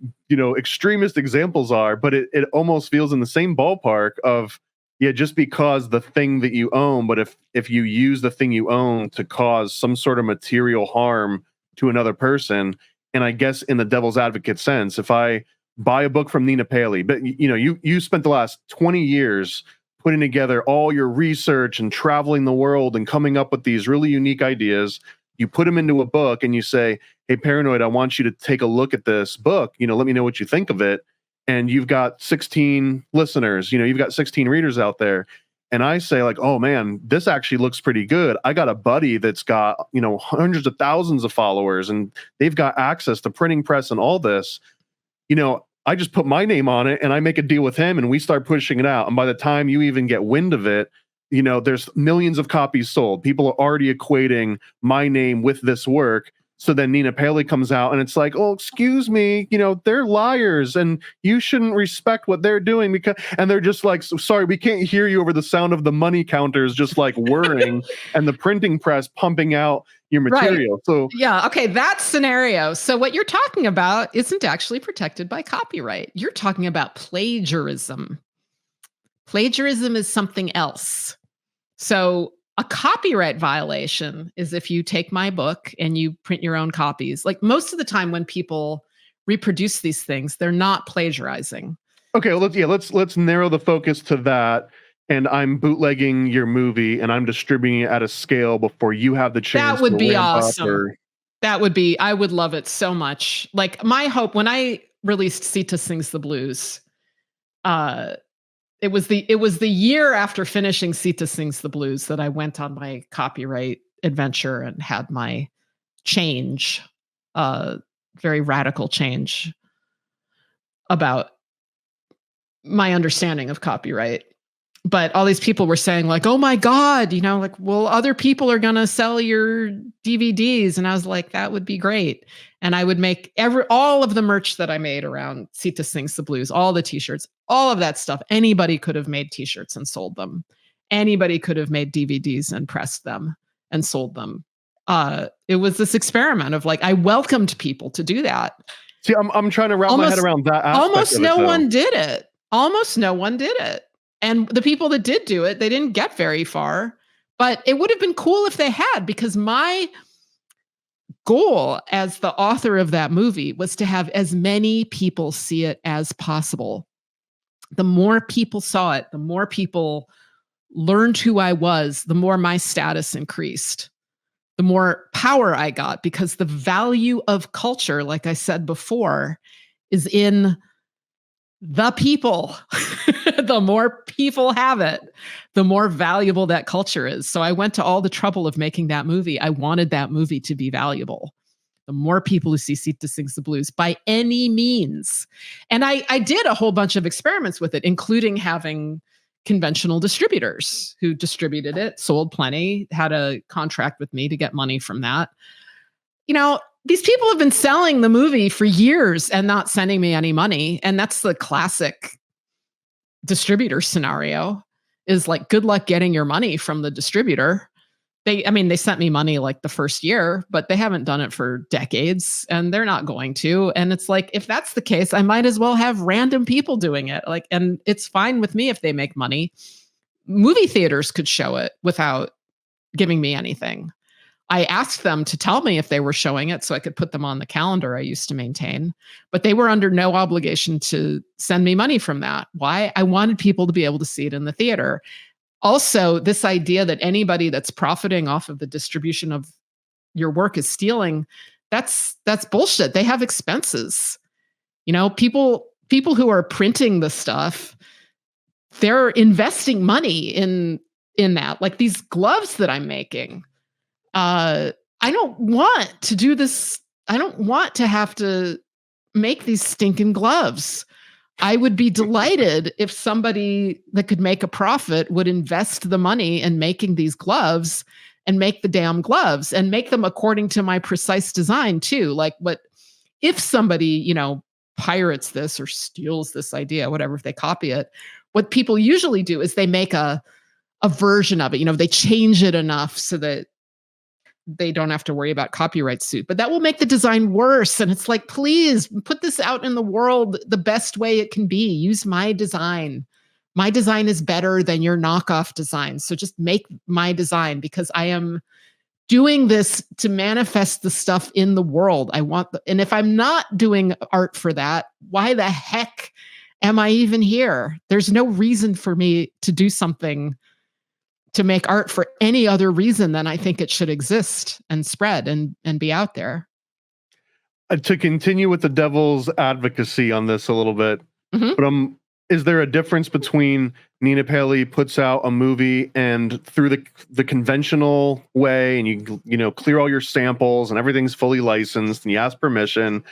extremist examples are, but it almost feels in the same ballpark of, yeah, just because the thing that you own, but if you use the thing you own to cause some sort of material harm to another person, and I guess in the devil's advocate sense, if I buy a book from Nina Paley, but you spent the last 20 years putting together all your research and traveling the world and coming up with these really unique ideas, you put them into a book and you say, hey, Paranoid, I want you to take a look at this book, let me know what you think of it. And you've got 16 listeners, you've got 16 readers out there. And I say like, oh man, this actually looks pretty good. I got a buddy that's got, hundreds of thousands of followers, and they've got access to printing press and all this. I just put my name on it and I make a deal with him and we start pushing it out. And by the time you even get wind of it, there's millions of copies sold. People are already equating my name with this work. So then Nina Paley comes out and it's like, oh, excuse me, they're liars and you shouldn't respect what they're doing, and they're just like, sorry, we can't hear you over the sound of the money counters just like whirring and the printing press pumping out your material. Right. So yeah, okay, that scenario. So what you're talking about isn't actually protected by copyright. You're talking about plagiarism. Plagiarism is something else. So a copyright violation is if you take my book and you print your own copies. Like most of the time when people reproduce these things, they're not plagiarizing. Okay, well, let's narrow the focus to that. And I'm bootlegging your movie and I'm distributing it at a scale before you have the chance. That would to be ramp up awesome. That would be, I would love it so much. Like my hope when I released Sita Sings the Blues, it was the year after finishing Sita Sings the Blues that I went on my copyright adventure and had my change, very radical change about my understanding of copyright. But all these people were saying like, oh my God, like, well, other people are going to sell your DVDs. And I was like, that would be great. And I would make all of the merch that I made around Sita Sings the Blues, all the t-shirts, all of that stuff. Anybody could have made t-shirts and sold them. Anybody could have made DVDs and pressed them and sold them. It was this experiment of like, I welcomed people to do that. See, I'm trying to wrap my head around that aspect almost no one did it. Almost no one did it. And the people that did do it, they didn't get very far, but it would have been cool if they had, because my goal as the author of that movie was to have as many people see it as possible. The more people saw it, the more people learned who I was, the more my status increased, the more power I got, because the value of culture, like I said before, is in the people. The more people have it, the more valuable that culture is. So I went to all the trouble of making that movie. I wanted that movie to be valuable. The more people who see Sita Sings the Blues by any means. And I did a whole bunch of experiments with it, including having conventional distributors who distributed it, sold plenty, had a contract with me to get money from that. These people have been selling the movie for years and not sending me any money. And that's the classic distributor scenario, is like, good luck getting your money from the distributor. They sent me money like the first year, but they haven't done it for decades and they're not going to. And it's like, if that's the case, I might as well have random people doing it. Like, and it's fine with me if they make money. Movie theaters could show it without giving me anything. I asked them to tell me if they were showing it so I could put them on the calendar I used to maintain, but they were under no obligation to send me money from that. Why? I wanted people to be able to see it in the theater. Also, this idea that anybody that's profiting off of the distribution of your work is stealing, that's bullshit. They have expenses. People who are printing the stuff, they're investing money in that. Like these gloves that I'm making. I don't want to do this. I don't want to have to make these stinking gloves. I would be delighted if somebody that could make a profit would invest the money in making these gloves and make the damn gloves and make them according to my precise design too. Like if somebody, pirates this or steals this idea, whatever, if they copy it, what people usually do is they make a version of it. They change it enough so that they don't have to worry about copyright suit, but that will make the design worse. And it's like, please put this out in the world the best way it can be. Use my design. My design is better than your knockoff design. So just make my design, because I am doing this to manifest the stuff in the world. And if I'm not doing art for that, why the heck am I even here? There's no reason for me to do something, to make art for any other reason than I think it should exist and spread and be out there. To continue with the devil's advocacy on this a little bit, but is there a difference between Nina Paley puts out a movie and through the conventional way, and you clear all your samples and everything's fully licensed and you ask permission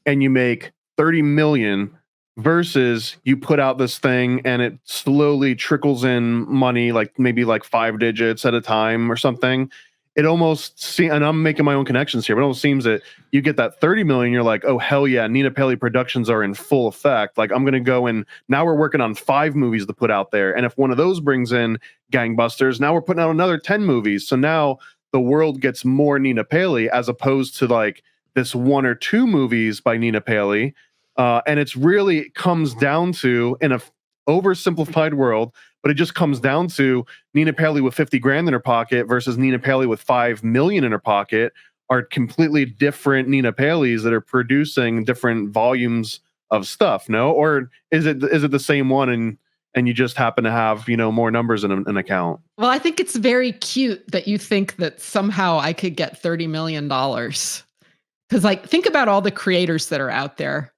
and you make 30 million, versus you put out this thing and it slowly trickles in money, like maybe like 5 digits at a time or something? It almost seems, and I'm making my own connections here, but it almost seems that you get that 30 million, you're like, oh, hell yeah, Nina Paley productions are in full effect. Like, I'm going to go and now we're working on 5 movies to put out there. And if one of those brings in gangbusters, now we're putting out another 10 movies. So now the world gets more Nina Paley as opposed to like this 1 or 2 movies by Nina Paley. And it's really comes down to, in a oversimplified world, but it just comes down to Nina Paley with 50 grand in her pocket versus Nina Paley with 5 million in her pocket. are completely different Nina Paleys that are producing different volumes of stuff, no? Or is it the same one and you just happen to have, more numbers in an account? Well, I think it's very cute that you think that somehow I could get $30 million. Because, like, think about all the creators that are out there,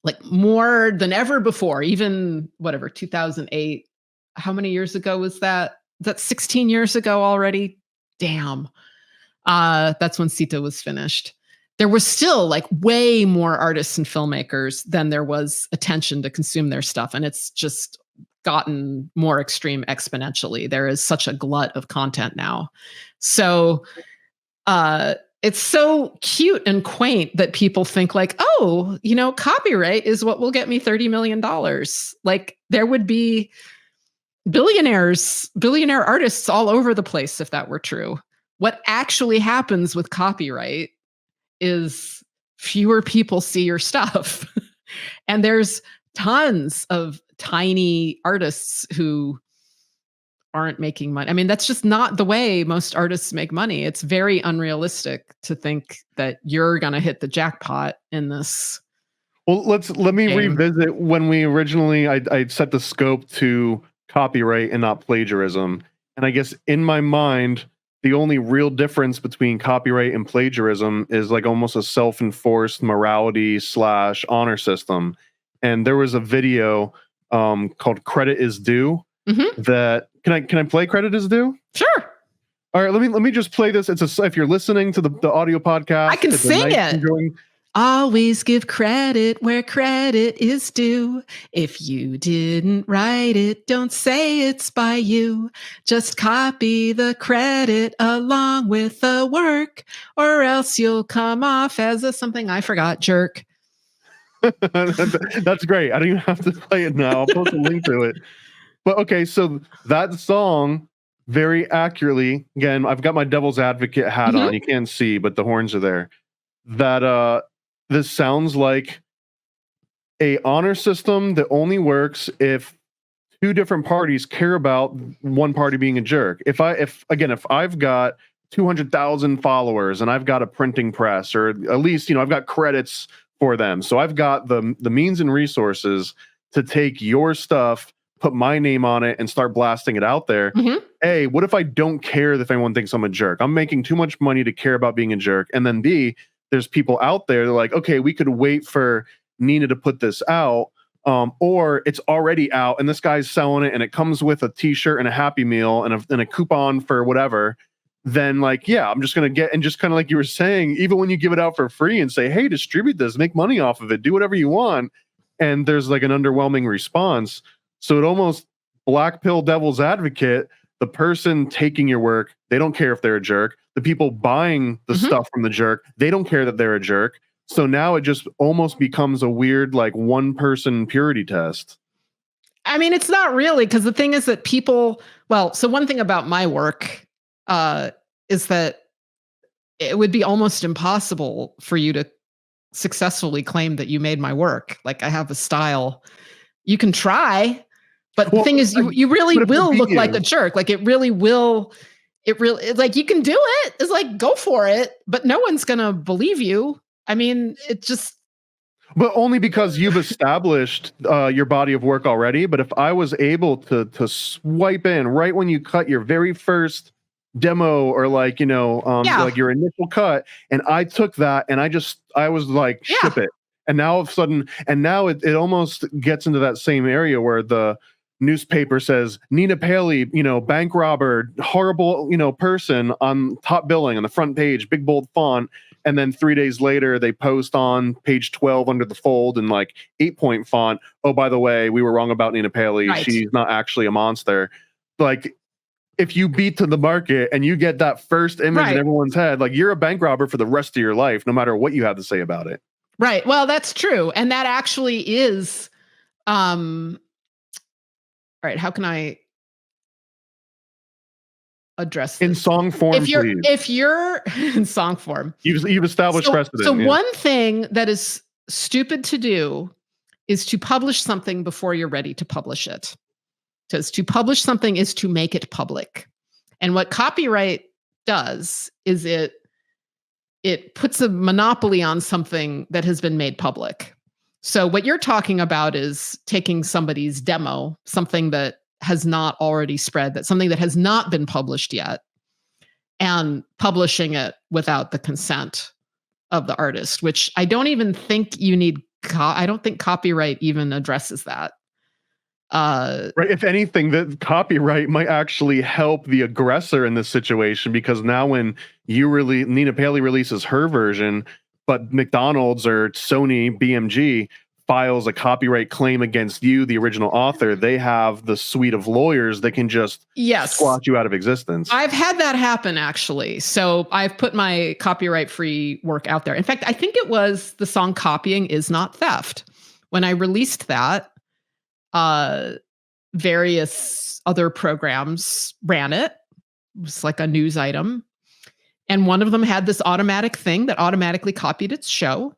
like more than ever before, even whatever, 2008. How many years ago was that? That's 16 years ago already. Damn. That's when Sita was finished. There was still like way more artists and filmmakers than there was attention to consume their stuff. And it's just gotten more extreme exponentially. There is such a glut of content now. So it's so cute and quaint that people think like, oh, copyright is what will get me $30 million. Like there would be billionaire artists all over the place if that were true. What actually happens with copyright is fewer people see your stuff. And there's tons of tiny artists who aren't making money. I mean, that's just not the way most artists make money. It's very unrealistic to think that you're going to hit the jackpot in this. Well, let me revisit when we originally, I set the scope to copyright and not plagiarism. And I guess in my mind, the only real difference between copyright and plagiarism is like almost a self-enforced morality / honor system. And there was a video called Credit is Due that can I play Credit is Due? Sure. All right, let me just play this. If you're listening to the audio podcast, I can sing it. Always give credit where credit is due. If you didn't write it, don't say it's by you. Just copy the credit along with the work, or else you'll come off as a something I forgot jerk. That's great. I don't even have to play it now. I'll post a link to it. But okay, so that song very accurately, again, I've got my devil's advocate hat on. You can't see, but the horns are there. That this sounds like a honor system that only works if two different parties care about one party being a jerk. If I've got 200,000 followers and I've got a printing press, or at least, I've got credits for them. So I've got the means and resources to take your stuff, put my name on it, and start blasting it out there. A, what if I don't care if anyone thinks I'm a jerk? I'm making too much money to care about being a jerk. And then B, there's people out there that are like, okay, we could wait for Nina to put this out, or it's already out and this guy's selling it and it comes with a t-shirt and a Happy Meal and a coupon for whatever. Then like, yeah, I'm just going to get, and just kind of like you were saying, even when you give it out for free and say, hey, distribute this, make money off of it, do whatever you want. And there's like an underwhelming response. So it almost black pill devil's advocate, the person taking your work, they don't care if they're a jerk. The people buying the stuff from the jerk, they don't care that they're a jerk. So now it just almost becomes a weird, like, one person purity test. I mean, it's not really, because the thing is that so one thing about my work is that it would be almost impossible for you to successfully claim that you made my work. Like, I have a style. You can try, but the thing is, you really will look like a jerk. Like, it really will. Like, you can do it. It's like, go for it, but no one's going to believe you. I mean, it just. But only because you've established your body of work already. But if I was able to swipe in right when you cut your very first demo, or like, like your initial cut, and I took that and I was like, ship it. And now all of a sudden, it almost gets into that same area where the newspaper says Nina Paley, bank robber, horrible, person on top billing on the front page, big bold font. And then 3 days later, they post on page 12 under the fold in like 8-point font. Oh, by the way, we were wrong about Nina Paley. Right. She's not actually a monster. Like, if you beat to the market and you get that first image in everyone's head, like, you're a bank robber for the rest of your life, no matter what you have to say about it. Right. Well, that's true. And that actually is, all right, how can I address this? In song form, if you're in song form, you've established precedent. So one thing that is stupid to do is to publish something before you're ready to publish it. Because to publish something is to make it public. And what copyright does is it it puts a monopoly on something that has been made public. So what you're talking about is taking somebody's demo, something that has not already spread, that something that has not been published yet, and publishing it without the consent of the artist, which I don't even think you need. I don't think copyright even addresses that. Right. If anything, the copyright might actually help the aggressor in this situation, because now when Nina Paley releases her version, but McDonald's or Sony BMG files a copyright claim against you, the original author, they have the suite of lawyers that can just squash you out of existence. I've had that happen, actually. So I've put my copyright-free work out there. In fact, I think it was the song Copying Is Not Theft. When I released that, various other programs ran it. It was like a news item. And one of them had this automatic thing that automatically copied its show.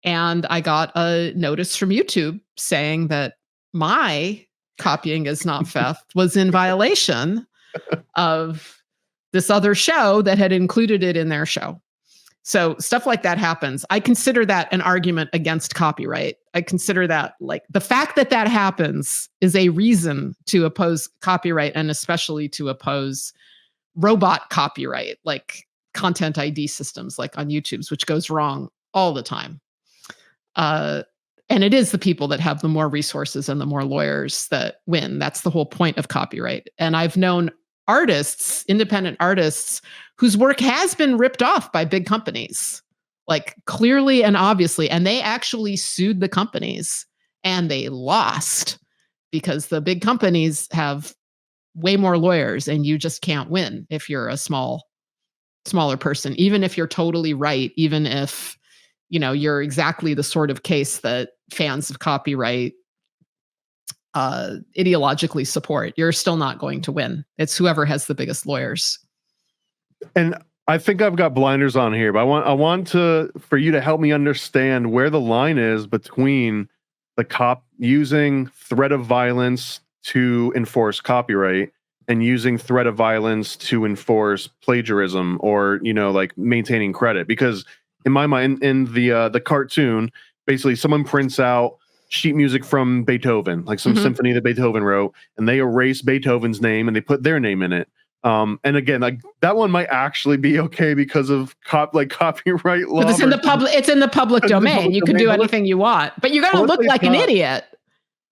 And I got a notice from YouTube saying that my Copying Is Not Theft was in violation of this other show that had included it in their show. So stuff like that happens. I consider that an argument against copyright. I consider that, like, the fact that that happens is a reason to oppose copyright, and especially to oppose robot copyright, like content ID systems like on YouTube's, which goes wrong all the time. And it is the people that have the more resources and the more lawyers that win. That's the whole point of copyright. And I've known artists, independent artists, whose work has been ripped off by big companies, like clearly and obviously. And they actually sued the companies and they lost, because the big companies have way more lawyers and you just can't win if you're a smaller person, even if you're totally right, even if you're exactly the sort of case that fans of copyright ideologically support. You're still not going to win. It's whoever has the biggest lawyers. And I think I've got blinders on here, but I want for you to help me understand where the line is between the cop using threat of violence to enforce copyright and using threat of violence to enforce plagiarism or, like maintaining credit. Because in my mind, in the cartoon, basically someone prints out sheet music from Beethoven, like some symphony that Beethoven wrote, and they erase Beethoven's name and they put their name in it. And again, like that one might actually be okay because of copyright law. But it's in the public domain. You can do anything you want, but you gotta look like an idiot.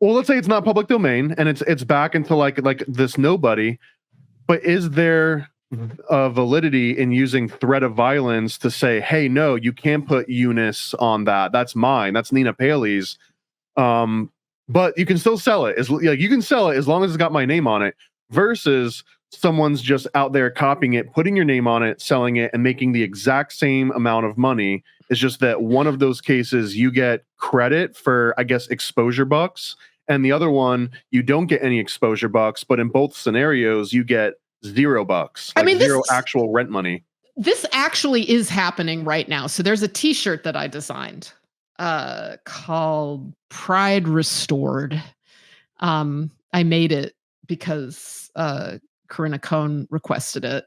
Well, let's say it's not public domain and it's back into like this nobody. But is there validity in using threat of violence to say, hey, no, you can't put Eunice on that. That's mine. That's Nina Paley's. But you can still sell it. You can sell it as long as it's got my name on it, versus someone's just out there copying it, putting your name on it, selling it, and making the exact same amount of money. It's just that one of those cases you get credit for, I guess, exposure bucks, and the other one you don't get any exposure bucks, but in both scenarios you get $0. Zero actual rent money. This actually is happening right now. So there's a t-shirt that I designed called Pride Restored. I made it because Corinna Cohn requested it.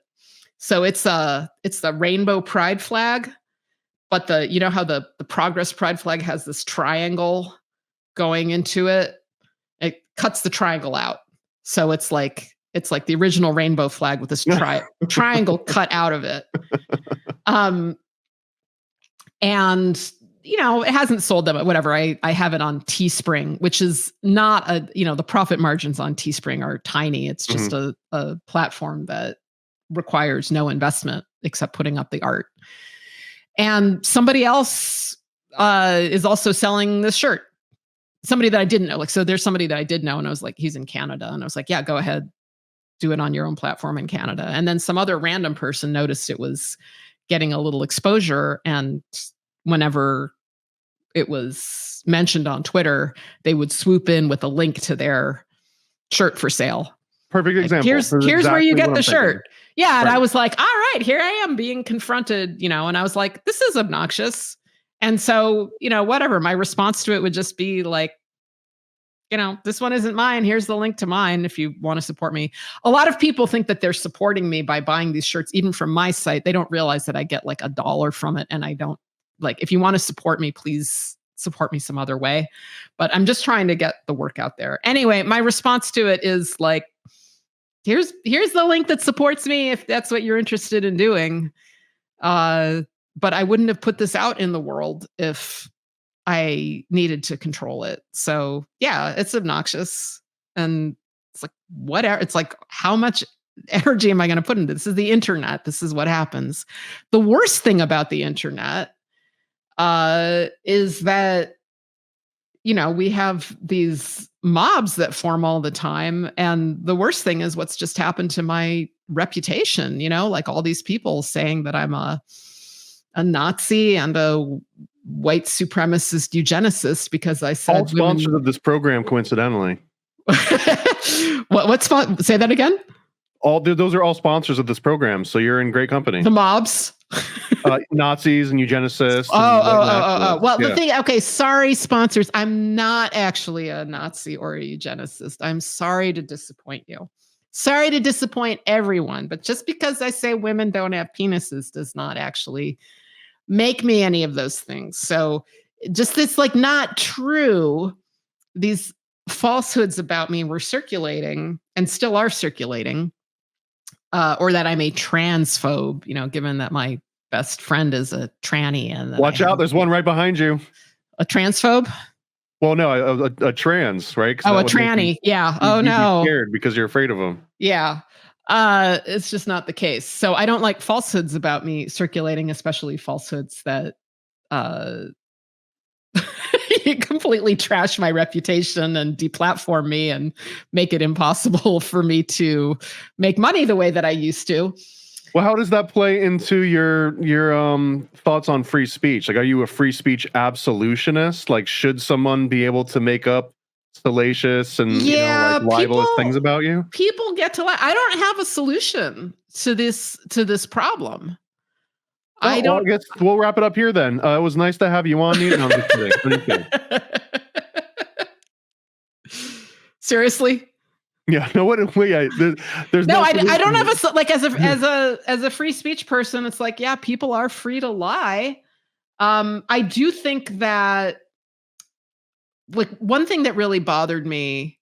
So it's the rainbow pride flag, but how the Progress Pride flag has this triangle going into it. It cuts the triangle out. So it's like the original rainbow flag with this triangle cut out of it. And it hasn't sold them, whatever. I have it on Teespring, which is not the profit margins on Teespring are tiny. It's just a platform that requires no investment except putting up the art. And somebody else is also selling this shirt. Somebody that I didn't know. So there's somebody that I did know, and I was like, he's in Canada. And I was like, yeah, go ahead, do it on your own platform in Canada. And then some other random person noticed it was getting a little exposure, and whenever it was mentioned on Twitter, they would swoop in with a link to their shirt for sale. Perfect example. Here's where you get the shirt. Yeah. And I was like, all right, here I am being confronted, and I was like, this is obnoxious. And so, whatever, my response to it would just be like, this one isn't mine. Here's the link to mine if you want to support me. A lot of people think that they're supporting me by buying these shirts, even from my site. They don't realize that I get like $1 from it. And I don't if you want to support me, please support me some other way. But I'm just trying to get the work out there. Anyway, my response to it is like, here's the link that supports me if that's what you're interested in doing. But I wouldn't have put this out in the world if I needed to control it. So yeah, it's obnoxious. And it's like, whatever. It's like, how much energy am I going to put into this? This is the internet. This is what happens. The worst thing about the internet is that, we have these mobs that form all the time. And the worst thing is what's just happened to my reputation, like all these people saying that I'm a Nazi and a white supremacist eugenicist because I said all sponsors of this program, coincidentally. What say that again? Those are all sponsors of this program, so you're in great company. The mobs, Nazis and eugenicists. Well, the thing. Okay, sorry, sponsors. I'm not actually a Nazi or a eugenicist. I'm sorry to disappoint you. Sorry to disappoint everyone. But just because I say women don't have penises does not actually make me any of those things. So just it's like not true. These falsehoods about me were circulating and still are circulating. Or that I'm a transphobe, given that my best friend is a tranny. And watch out, there's one right behind you. A transphobe? Well, no, a trans, right? Oh, a tranny. Yeah. You'd be scared because you're afraid of them. Yeah. It's just not the case. So I don't like falsehoods about me circulating, especially falsehoods that completely trash my reputation and deplatform me and make it impossible for me to make money the way that I used to. Well, how does that play into your thoughts on free speech? Like, are you a free speech absolutionist? Like, should someone be able to make up salacious and libelous things about you? People get to lie. I don't have a solution to this problem. I guess we'll wrap it up here then. It was nice to have you on. No, I'm just kidding. I'm just kidding. Seriously? Yeah. No. What? There's no. I don't have as a free speech person. It's like, yeah, people are free to lie. I do think that like one thing that really bothered me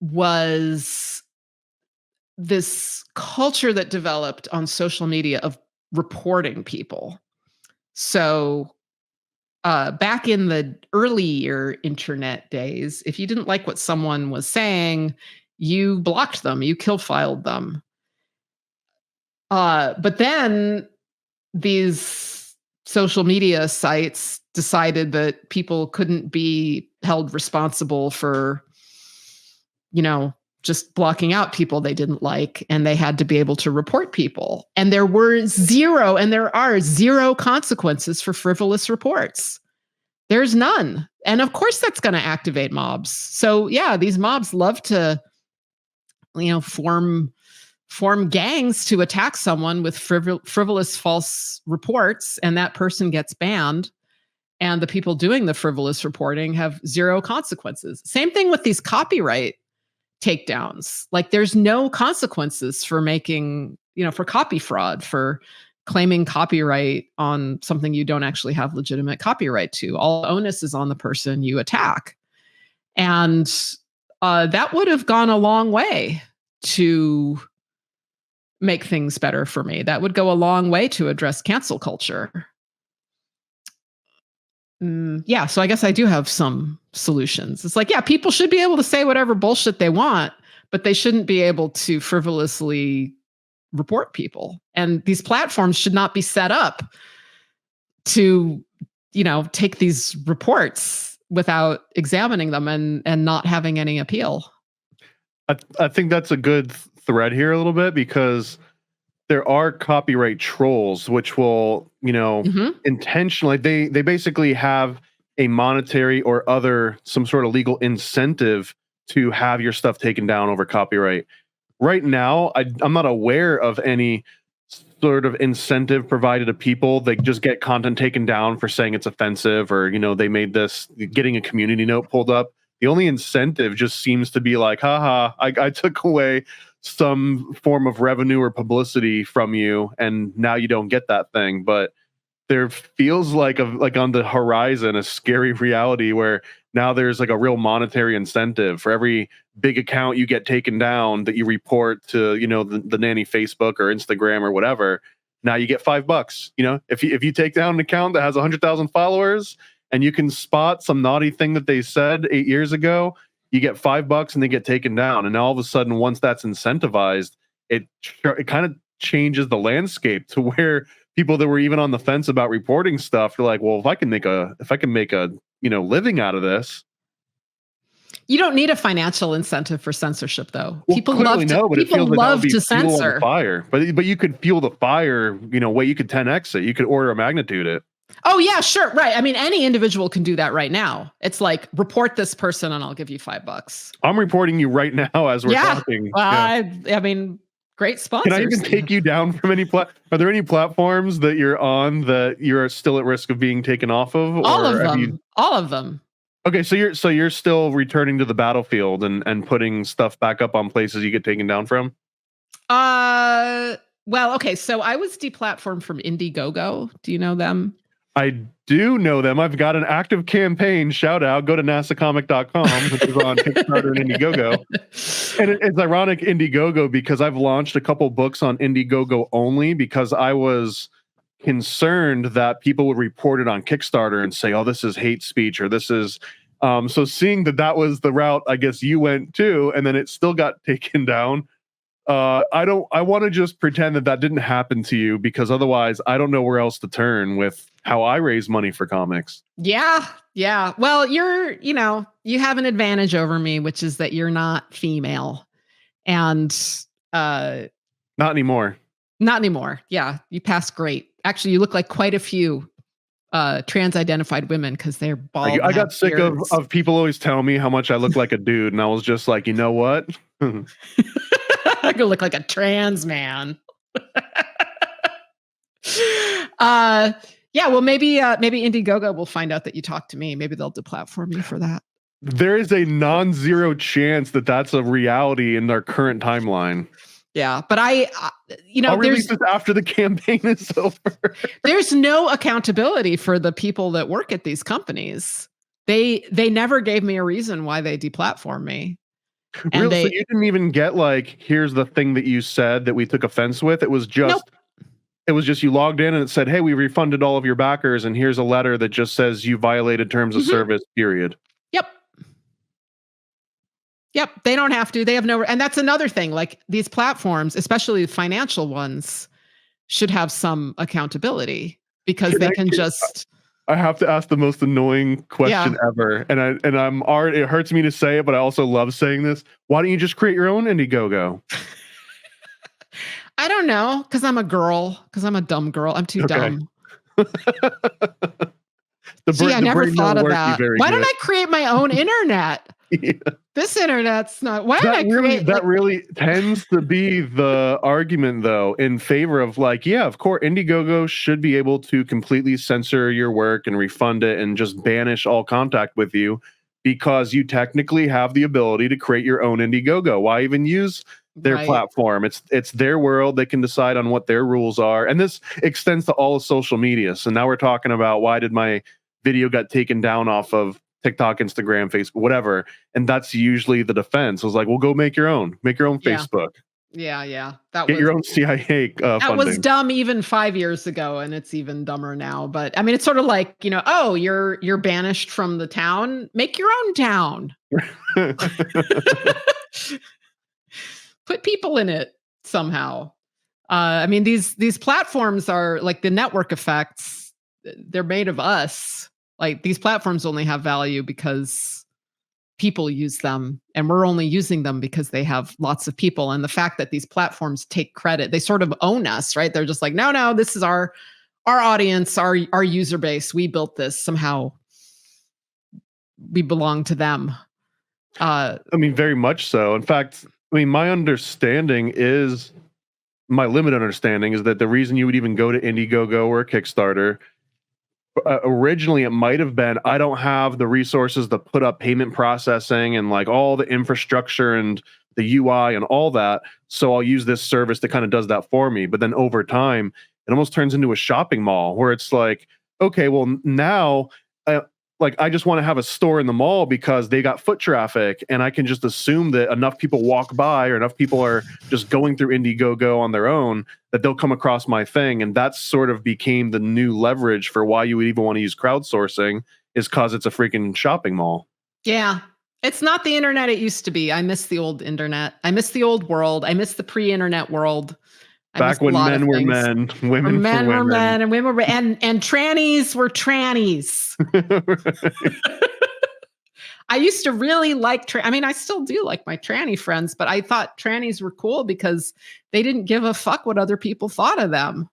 was this culture that developed on social media of reporting people. So back in the earlier internet days, if you didn't like what someone was saying, you blocked them, you kill filed them. But then these social media sites decided that people couldn't be held responsible for, just blocking out people they didn't like, and they had to be able to report people. And there are zero consequences for frivolous reports. There's none. And of course that's going to activate mobs. So yeah, these mobs love to, form gangs to attack someone with frivolous false reports, and that person gets banned. And the people doing the frivolous reporting have zero consequences. Same thing with these copyright takedowns. Like there's no consequences for making, for copy fraud, for claiming copyright on something you don't actually have legitimate copyright to. All onus is on the person you attack. And that would have gone a long way to make things better for me. That would go a long way to address cancel culture. Yeah, so I guess I do have some solutions. It's like, yeah, people should be able to say whatever bullshit they want, but they shouldn't be able to frivolously report people. And these platforms should not be set up to, take these reports without examining them and not having any appeal. I think that's a good thread here a little bit, because there are copyright trolls, which will, intentionally, they basically have a monetary or some sort of legal incentive to have your stuff taken down over copyright. Right now, I'm not aware of any sort of incentive provided to people. They just get content taken down for saying it's offensive, or, they made this, getting a community note pulled up. The only incentive just seems to be like, haha, I took away some form of revenue or publicity from you, and now you don't get that thing. But there feels like on the horizon a scary reality where now there's like a real monetary incentive for every big account you get taken down that you report to, the nanny Facebook or Instagram or whatever. Now you get $5. If you take down an account that has 100,000 followers and you can spot some naughty thing that they said 8 years ago, you get $5 and they get taken down. And all of a sudden, once that's incentivized, it kind of changes the landscape to where people that were even on the fence about reporting stuff are like, well, if I can make a living out of this. You don't need a financial incentive for censorship, though. Well, people love to censor. Fire, but you could fuel the fire. You could 10x it. You could order of magnitude it. Oh yeah, sure, right. I mean, any individual can do that right now. It's like, report this person, and I'll give you $5. I'm reporting you right now as we're talking. I mean, great sponsors. Can I even take you down from any Are there any platforms that you're on that you're still at risk of being taken off of? All of them. All of them. Okay, so you're still returning to the battlefield and putting stuff back up on places you get taken down from? Well, okay, so I was deplatformed from Indiegogo. Do you know them? I do know them. I've got an active campaign. Shout out. Go to nasacomic.com, which is on Kickstarter and Indiegogo. And it's ironic, Indiegogo, because I've launched a couple books on Indiegogo only because I was concerned that people would report it on Kickstarter and say, oh, this is hate speech, or this is... so seeing that was the route, I guess you went to, and then it still got taken down. I want to just pretend that didn't happen to you, because otherwise I don't know where else to turn with how I raise money for comics. Yeah. Well, you have an advantage over me, which is that you're not female. And not anymore. Not anymore. Yeah. You passed great. Actually, you look like quite a few trans-identified women because they're bald. I got sick of people always telling me how much I look like a dude, and I was just like, you know what? I could look like a trans man. Yeah, well, maybe Indiegogo will find out that you talked to me. Maybe they'll deplatform me for that. There is a non-zero chance that that's a reality in our current timeline. Yeah, but I'll release this after the campaign is over. There's no accountability for the people that work at these companies. They never gave me a reason why they deplatformed me. So you didn't even get like, here's the thing that you said that we took offense with. It was just, nope. It was just you logged in and it said, hey, we refunded all of your backers, and here's a letter that just says you violated terms of service, period. Yep. They don't have to. They have no, and that's another thing. Like, these platforms, especially financial ones, should have some accountability, because they can just. I have to ask the most annoying question ever, and I'm already. It hurts me to say it, but I also love saying this. Why don't you just create your own Indiegogo? I don't know, because I'm a girl. Because I'm a dumb girl. I'm too dumb. I never thought of that. Why don't I create my own internet? Yeah. This internet's not. Why don't I create? That really tends to be the argument, though, in favor of like, yeah, of course, Indiegogo should be able to completely censor your work and refund it and just banish all contact with you, because you technically have the ability to create your own Indiegogo. Why even use their platform? It's their world. They can decide on what their rules are, and this extends to all of social media. So now we're talking about, why did my video got taken down off of TikTok, Instagram, Facebook, whatever, and that's usually the defense. I was like, well, go make your own Facebook. Yeah. Get your own CIA that funding. was dumb even 5 years ago, and it's even dumber now. But I mean, it's sort of like, oh, you're banished from the town. Make your own town. Put people in it somehow. I mean, these platforms are like the network effects. They're made of us. Like, these platforms only have value because people use them, and we're only using them because they have lots of people. And the fact that these platforms take credit, they sort of own us, right? They're just like, no, this is our audience, our user base. We built this. Somehow we belong to them. I mean, very much so. In fact, I mean, my limited understanding is that the reason you would even go to Indiegogo or Kickstarter originally it might have been, I don't have the resources to put up payment processing and like all the infrastructure and the UI and all that, so I'll use this service that kind of does that for me. But then over time it almost turns into a shopping mall where it's like, okay, well now like I just want to have a store in the mall because they got foot traffic, and I can just assume that enough people walk by or enough people are just going through Indiegogo on their own that they'll come across my thing. And that sort of became the new leverage for why you would even want to use crowdsourcing, is because it's a freaking shopping mall. Yeah. It's not the internet it used to be. I miss the old internet. I miss the old world. I miss the pre-internet world. Back when men were men, women were men, and women were and trannies were trannies. I used to really like I mean, I still do like my tranny friends, but I thought trannies were cool because they didn't give a fuck what other people thought of them.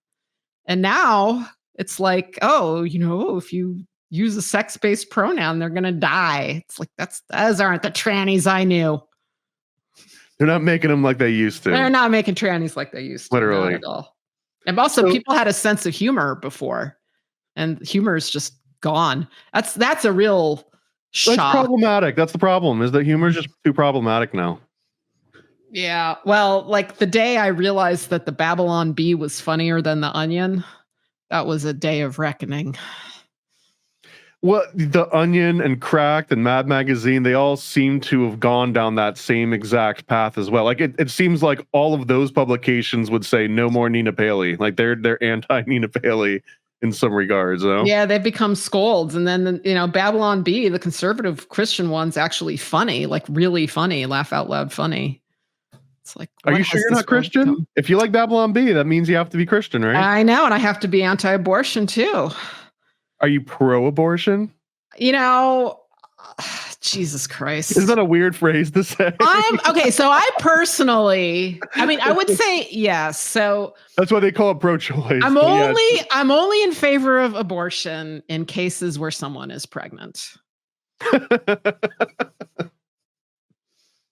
And now it's like, oh, you know, if you use a sex-based pronoun, they're gonna die. It's like those aren't the trannies I knew. They're not making them like they used to. They're not making trannies like they used to. Literally. Not at all. And also, people had a sense of humor before, and humor is just gone. That's a real shock. That's problematic. That's the problem, is that humor is just too problematic now. Yeah. Well, like the day I realized that the Babylon Bee was funnier than the Onion, that was a day of reckoning. Well, the Onion and Cracked and Mad Magazine, they all seem to have gone down that same exact path as well. Like it seems like all of those publications would say no more Nina Paley. Like they're anti Nina Paley in some regards. You know? Yeah, they've become scolds. And then, you know, Babylon Bee, the conservative Christian one's actually funny, like really funny, laugh out loud funny. It's like, are you sure you're not Christian? Become? If you like Babylon Bee, that means you have to be Christian, right? I know, and I have to be anti-abortion too. Are you pro-abortion? You know, Jesus Christ. Is that a weird phrase to say? Okay, so I personally, I mean, I would say yes. So that's why they call it pro-choice. I'm only in favor of abortion in cases where someone is pregnant.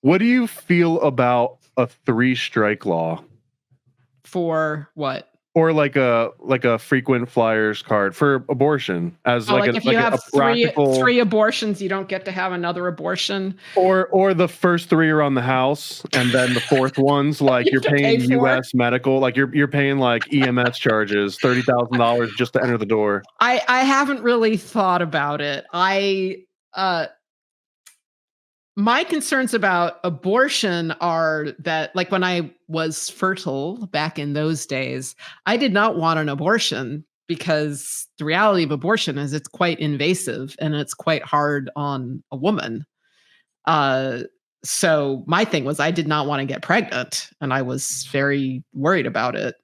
What do you feel about a 3-strike law? For what? Or like a frequent flyers card for abortion, as like if you have three abortions, you don't get to have another abortion. Or the first 3 are on the house, and then the 4th one's like you're paying U.S. medical, like you're paying like EMS charges, $30,000 just to enter the door. I haven't really thought about it. My concerns about abortion are that, like, when I was fertile back in those days, I did not want an abortion because the reality of abortion is it's quite invasive and it's quite hard on a woman. So my thing was I did not want to get pregnant, and I was very worried about it.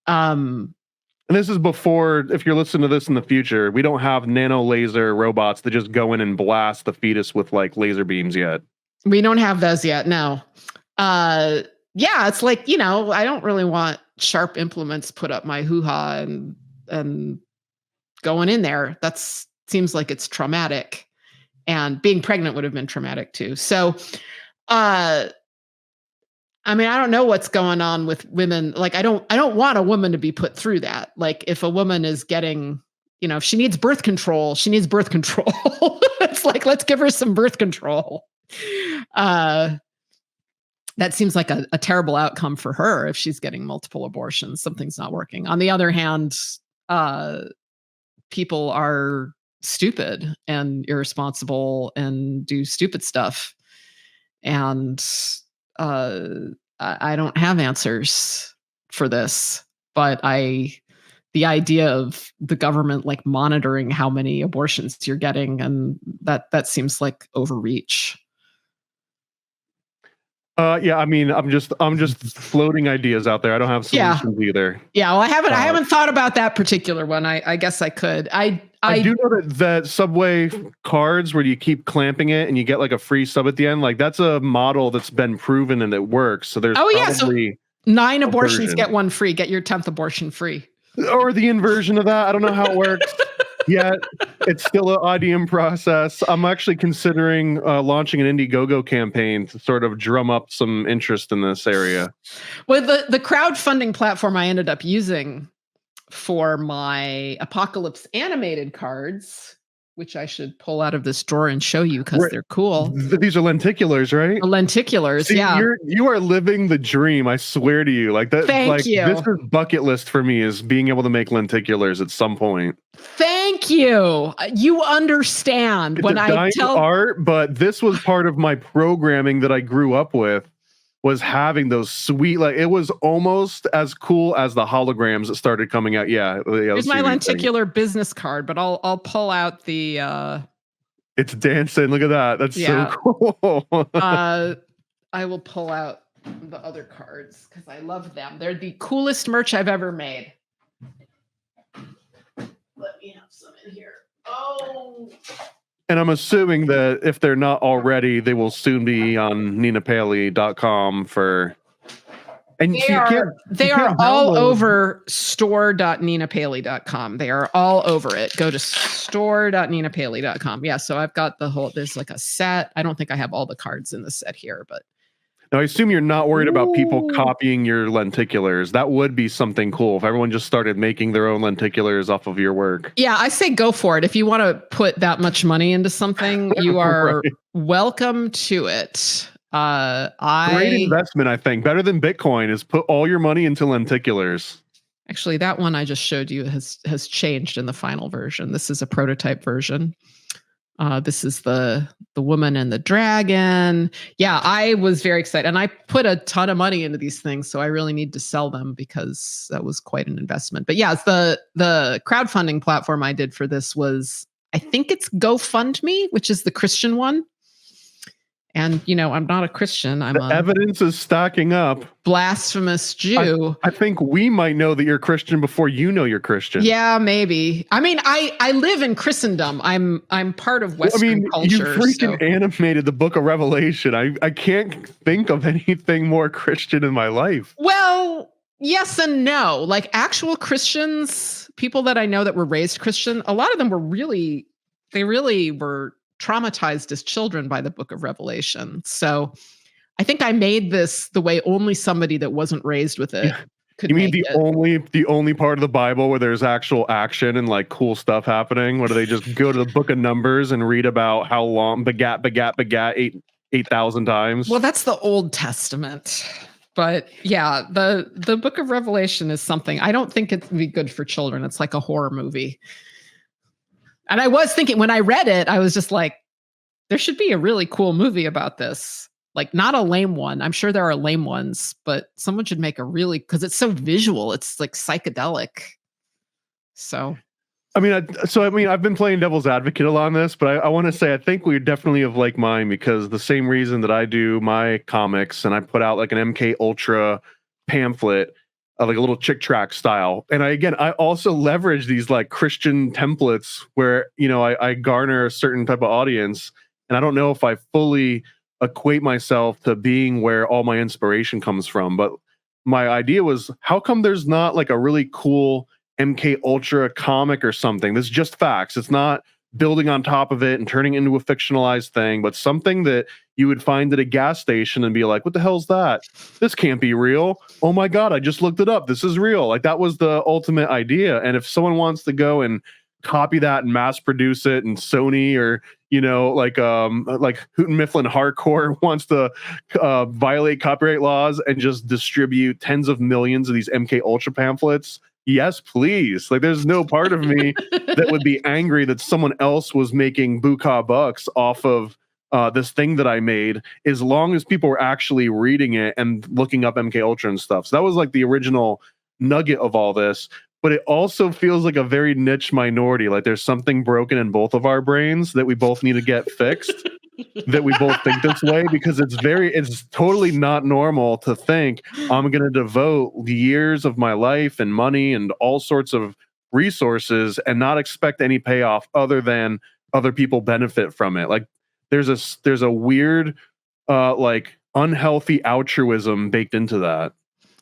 And this is before, if you're listening to this in the future, we don't have nano laser robots that just go in and blast the fetus with like laser beams yet. We don't have those yet. No. Yeah, it's like, you know, I don't really want sharp implements put up my hoo-ha and going in there. That's seems like it's traumatic, and being pregnant would have been traumatic too. So, I mean, I don't know what's going on with women. Like, I don't want a woman to be put through that. Like, if a woman is getting, you know, if she needs birth control, she needs birth control. It's like, let's give her some birth control. That seems like a terrible outcome for her if she's getting multiple abortions. Something's not working. On the other hand, people are stupid and irresponsible and do stupid stuff. And I don't have answers for this, but the idea of the government like monitoring how many abortions you're getting, and that seems like overreach. Yeah, I mean, I'm just floating ideas out there. I don't have solutions either. Yeah, well, I haven't thought about that particular one. I guess I could. I do know that Subway cards where you keep clamping it and you get like a free sub at the end, like that's a model that's been proven and it works. So there's so 9 abortions get 1 free. Get your 10th abortion free. Or the inversion of that. I don't know how it works. Yet it's still an IDM process. I'm actually considering launching an Indiegogo campaign to sort of drum up some interest in this area. Well, the crowdfunding platform I ended up using for my Apocalypse animated cards, which I should pull out of this drawer and show you because they're cool. These are lenticulars, right? The lenticulars, See, yeah. You are living the dream. I swear to you. Like that. Thank you. This is bucket list for me, is being able to make lenticulars at some point. Thank you. You understand It's when a I dying tell art, but this was part of my programming that I grew up with. Was having those sweet, like it was almost as cool as the holograms that started coming out. Yeah, here's my lenticular business card, but I'll pull out the. It's dancing. Look at that. That's so cool. I will pull out the other cards because I love them. They're the coolest merch I've ever made. Let me have some in here. Oh. And I'm assuming that if they're not already, they will soon be on ninapaley.com for. And they are all over store.ninapaley.com. They are all over it. Go to store.ninapaley.com. Yeah, so I've got there's like a set. I don't think I have all the cards in the set here, but. Now, I assume you're not worried about people copying your lenticulars. That would be something cool if everyone just started making their own lenticulars off of your work. Yeah, I say go for it. If you want to put that much money into something, you are welcome to it. Great investment, I think. Better than Bitcoin is put all your money into lenticulars. Actually, that one I just showed you has changed in the final version. This is a prototype version. This is the woman and the dragon. Yeah, I was very excited. And I put a ton of money into these things, so I really need to sell them because that was quite an investment. But yeah, it's the crowdfunding platform I did for this was, I think it's GoFundMe, which is the Christian one. And, I'm not a Christian. I'm evidence is stacking up. Blasphemous Jew. I think we might know that you're Christian before you know you're Christian. Yeah, maybe. I mean, I live in Christendom. I'm part of Western culture. You freaking animated the Book of Revelation. I can't think of anything more Christian in my life. Well, yes and no. Like actual Christians, people that I know that were raised Christian, a lot of them were really were traumatized as children by the Book of Revelation. So I think I made this the way only somebody that wasn't raised with it could. You mean the only part of the Bible where there's actual action and like cool stuff happening? Where do they just go to the Book of Numbers and read about how long begat 8,000 times? Well, that's the Old Testament. But yeah, the Book of Revelation is something I don't think it'd be good for children. It's like a horror movie. And I was thinking when I read it, I was just like, there should be a really cool movie about this. Like not a lame one. I'm sure there are lame ones, but someone should make because it's so visual. It's like psychedelic. So. I've been playing devil's advocate a lot on this, but I want to say I think we're definitely of like mind because the same reason that I do my comics and I put out like an MK Ultra pamphlet, like a little chick tract style. And I also leverage these like Christian templates where, I garner a certain type of audience. And I don't know if I fully equate myself to being where all my inspiration comes from. But my idea was, how come there's not like a really cool MK Ultra comic or something? That's just facts. It's not building on top of it and turning it into a fictionalized thing, but something that you would find at a gas station and be like, what the hell's that? This can't be real. Oh my God, I just looked it up. This is real. Like that was the ultimate idea. And if someone wants to go and copy that and mass produce it, and Sony or, like Houghton Mifflin Hardcore wants to violate copyright laws and just distribute tens of millions of these MK Ultra pamphlets, yes, please. Like, there's no part of me that would be angry that someone else was making buka bucks off of this thing that I made, as long as people were actually reading it and looking up MK Ultra and stuff. So that was like the original nugget of all this. But it also feels like a very niche minority. Like there's something broken in both of our brains that we both need to get fixed. That we both think this way, because it's totally not normal to think I'm going to devote years of my life and money and all sorts of resources and not expect any payoff other than other people benefit from it. Like there's a weird, like unhealthy altruism baked into that.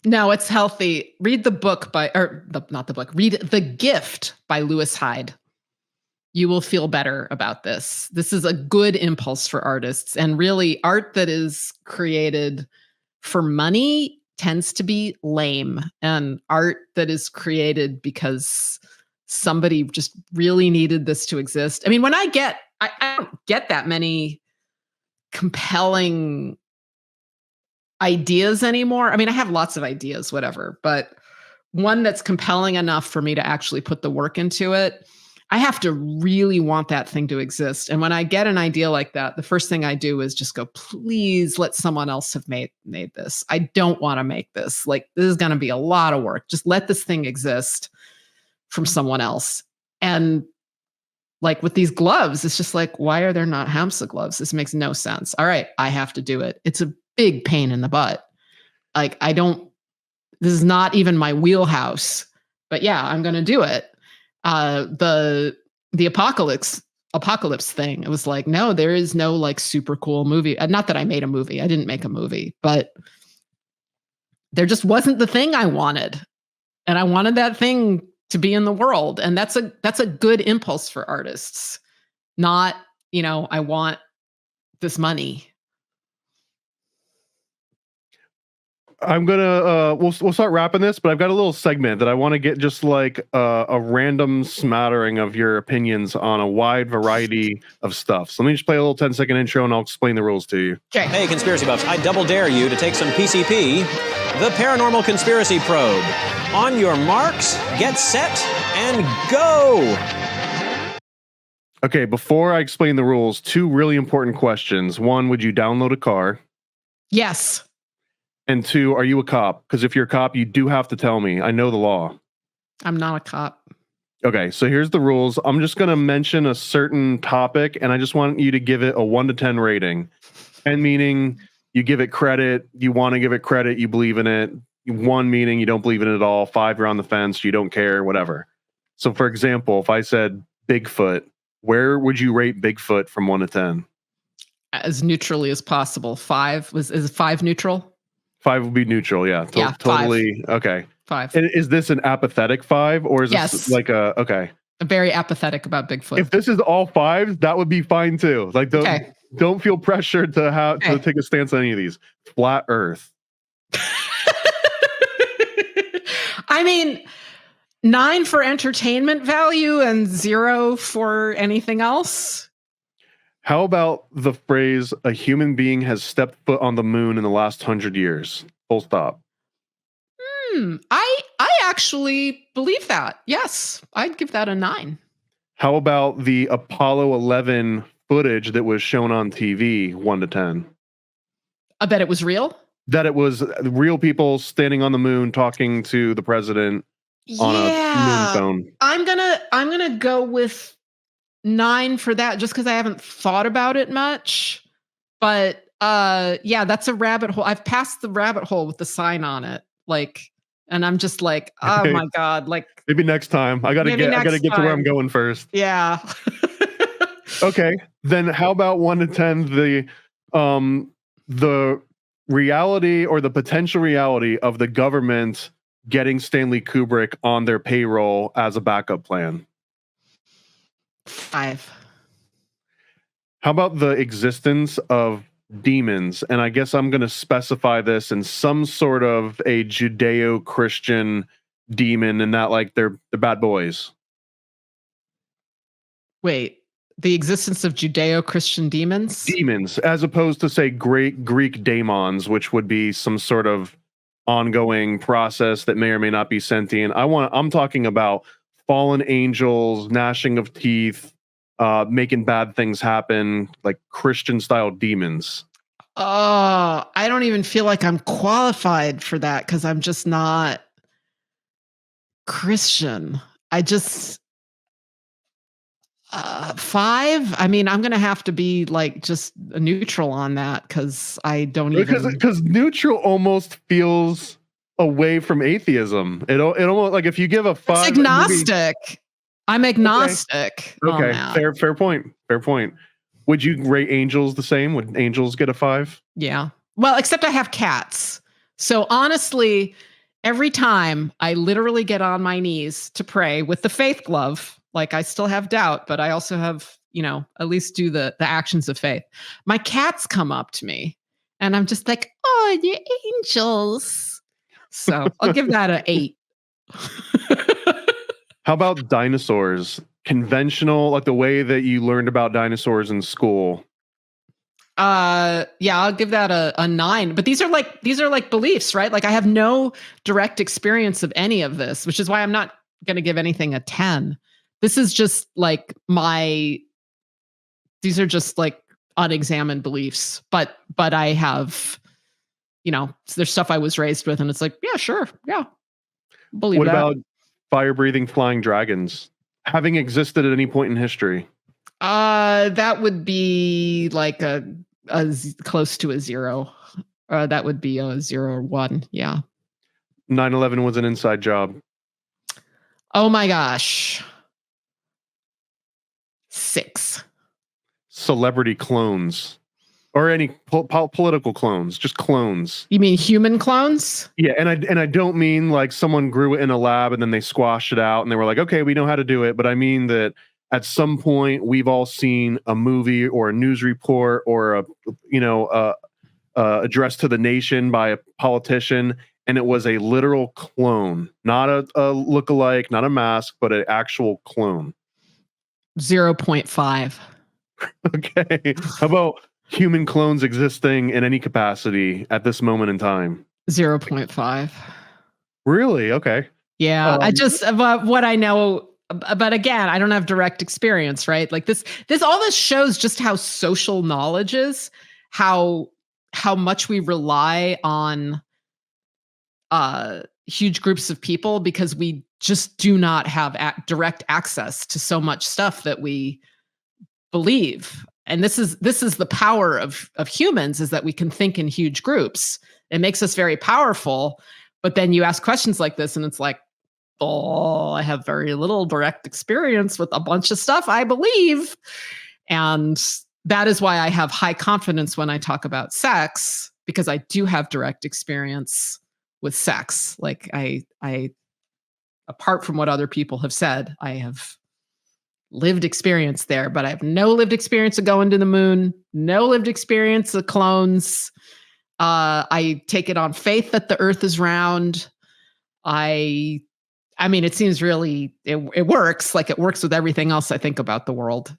No, it's healthy. Read the book read The Gift by Lewis Hyde. You will feel better about this. This is a good impulse for artists, and really art that is created for money tends to be lame, and art that is created because somebody just really needed this to exist. I mean, when I don't get that many compelling ideas anymore. I mean, I have lots of ideas, whatever, but one that's compelling enough for me to actually put the work into it, I have to really want that thing to exist. And when I get an idea like that, the first thing I do is just go, please let someone else have made this. I don't want to make this. Like, this is going to be a lot of work. Just let this thing exist from someone else. And like with these gloves, it's just like, why are there not Hamsa gloves? This makes no sense. All right, I have to do it. It's a big pain in the butt. Like, this is not even my wheelhouse, but yeah, I'm going to do it. The apocalypse thing, it was like, no, there is no like super cool movie. Not that I made a movie. I didn't make a movie, but there just wasn't the thing I wanted. And I wanted that thing to be in the world. And that's a good impulse for artists. Not, I want this money. I'm gonna we'll start wrapping this, but I've got a little segment that I want to get just like a random smattering of your opinions on a wide variety of stuff. So let me just play a little 10-second intro and I'll explain the rules to you. Okay. Hey, conspiracy buffs, I double dare you to take some PCP, the Paranormal Conspiracy Probe. On your marks, get set, and go! Okay, before I explain the rules, 2 really important questions. 1, would you download a car? Yes. And 2, are you a cop? Because if you're a cop, you do have to tell me. I know the law. I'm not a cop. Okay, so here's the rules. I'm just going to mention a certain topic, and I just want you to give it a 1 to 10 rating. 10 meaning you give it credit, you want to give it credit, you believe in it. 1 meaning you don't believe in it at all. 5, you're on the fence, you don't care, whatever. So for example, if I said Bigfoot, where would you rate Bigfoot from 1 to 10? As neutrally as possible. 5 is 5 neutral? 5 would be neutral, yeah. Totally. 5. Okay. 5. And is this an apathetic 5 or is this like okay? I'm very apathetic about Bigfoot. If this is all 5s, that would be fine too. Like don't feel pressured to have to take a stance on any of these. Flat Earth. I mean, 9 for entertainment value and 0 for anything else. How about the phrase, a human being has stepped foot on the moon in the last 100 years? Full stop. I actually believe that. Yes, I'd give that a 9. How about the Apollo 11 footage that was shown on TV, 1 to 10? I bet it was real. That it was real people standing on the moon talking to the president on a moon phone. I'm gonna go with 9 for that, just because I haven't thought about it much. But that's a rabbit hole. I've passed the rabbit hole with the sign on it. Like, and I'm just like, oh my God. Like, maybe next time. I gotta get to where I'm going first. Yeah. Okay. Then how about 1 to 10, the reality or the potential reality of the government getting Stanley Kubrick on their payroll as a backup plan? 5. How about the existence of demons? And I guess I'm going to specify this in some sort of a Judeo-Christian demon, and that like they're bad boys. Wait, the existence of Judeo-Christian demons? Demons, as opposed to say Greek daemons, which would be some sort of ongoing process that may or may not be sentient. I'm talking about fallen angels, gnashing of teeth, making bad things happen, like Christian style demons. Oh, I don't even feel like I'm qualified for that because I'm just not Christian. I just 5. I mean, I'm gonna have to be like just a neutral on that because I don't because neutral almost feels away from atheism. It almost like if you give a 5, it's agnostic. I'm agnostic. Okay, fair point. Fair point. Would you rate angels the same? Would angels get a 5? Yeah. Well, except I have cats. So honestly, every time I literally get on my knees to pray with the faith glove, like I still have doubt, but I also have, at least do the actions of faith. My cats come up to me and I'm just like, oh, the angels. So I'll give that an 8. How about dinosaurs? Conventional, like the way that you learned about dinosaurs in school. Yeah, I'll give that a 9. But these are like beliefs, right? Like I have no direct experience of any of this, which is why I'm not going to give anything a 10. This is just like these are just like unexamined beliefs. But I have, there's stuff I was raised with, and it's like, yeah, sure, yeah, believe What that. about fire-breathing flying dragons having existed at any point in history? That would be like close to a 0. That would be a 0 or 1. Yeah. 9/11 was an inside job. Oh my gosh. 6. Celebrity clones. Or any political clones, just clones. You mean human clones? Yeah, and I don't mean like someone grew it in a lab and then they squashed it out and they were like, okay, we know how to do it. But I mean that at some point we've all seen a movie or a news report or a address to the nation by a politician, and it was a literal clone, not a lookalike, not a mask, but an actual clone. 0.5. Okay, how about human clones existing in any capacity at this moment in time? 0.5. Really? Okay. Yeah, I just what I know, but again, I don't have direct experience, right? Like this all this shows just how social knowledge is, how much we rely on huge groups of people because we just do not have direct access to so much stuff that we believe. And this is the power of humans, is that we can think in huge groups. It makes us very powerful. But then you ask questions like this and it's like, oh, I have very little direct experience with a bunch of stuff I believe. And that is why I have high confidence when I talk about sex, because I do have direct experience with sex. Like I apart from what other people have said, I have lived experience there, but I have no lived experience of going to the moon, no lived experience of clones. I take it on faith that the earth is round. I mean, it seems really, it works. Like it works with everything else I think about the world.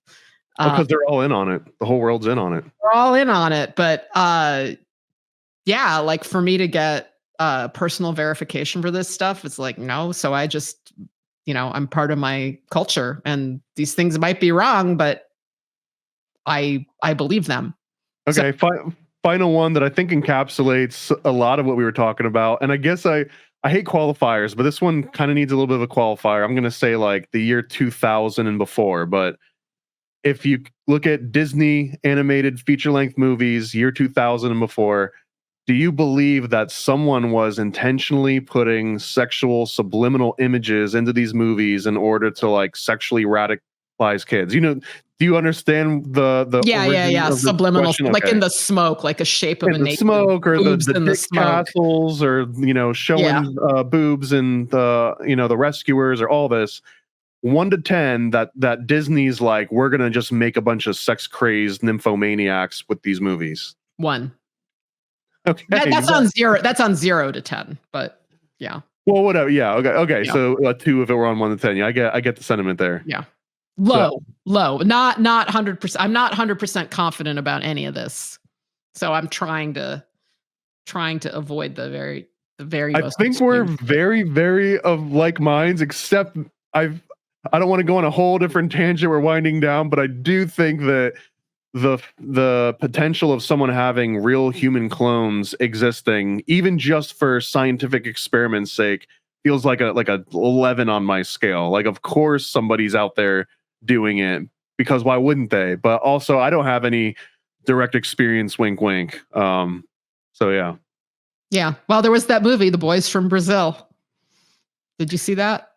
Because they're all in on it. The whole world's in on it. We're all in on it. But yeah, like for me to get personal verification for this stuff, it's like, no. So I just, I'm part of my culture and these things might be wrong, but I believe them. Okay. So, final one that I think encapsulates a lot of what we were talking about. And I guess I hate qualifiers, but this one kind of needs a little bit of a qualifier. I'm going to say like the year 2000 and before, but if you look at Disney animated feature-length movies, year 2000 and before, do you believe that someone was intentionally putting sexual subliminal images into these movies in order to like sexually radicalize kids? Do you understand the yeah subliminal, like in the smoke, like a shape of a naked smoke, or the dick smoke castles, or showing boobs and the rescuers, or all this. 1 to 10 that Disney's like, we're gonna just make a bunch of sex crazed nymphomaniacs with these movies. 1. Okay, that's on 0. That's on 0 to 10. But yeah. Well, whatever. Yeah. Okay. Yeah. So 2 if it were on 1 to 10. Yeah, I get the sentiment there. Yeah. Low. Not 100%. I'm not 100% confident about any of this. So I'm trying to avoid the very. I think we're very, very of like minds, except I don't want to go on a whole different tangent. We're winding down, but I do think that the potential of someone having real human clones existing, even just for scientific experiments' sake, feels like a 11 on my scale. Like, of course, somebody's out there doing it, because why wouldn't they? But also, I don't have any direct experience. Wink, wink. So yeah. Yeah. Well, there was that movie, The Boys from Brazil. Did you see that?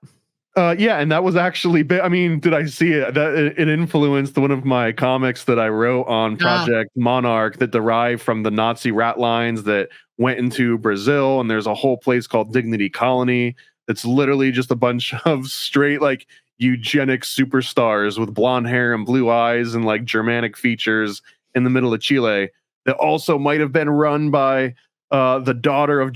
Yeah, and that was actually, I mean, did I see it? That it influenced one of my comics that I wrote on Project Monarch that derived from the Nazi rat lines that went into Brazil. And there's a whole place called Dignity Colony that's literally just a bunch of straight, like, eugenic superstars with blonde hair and blue eyes and like Germanic features in the middle of Chile that also might have been run by the daughter of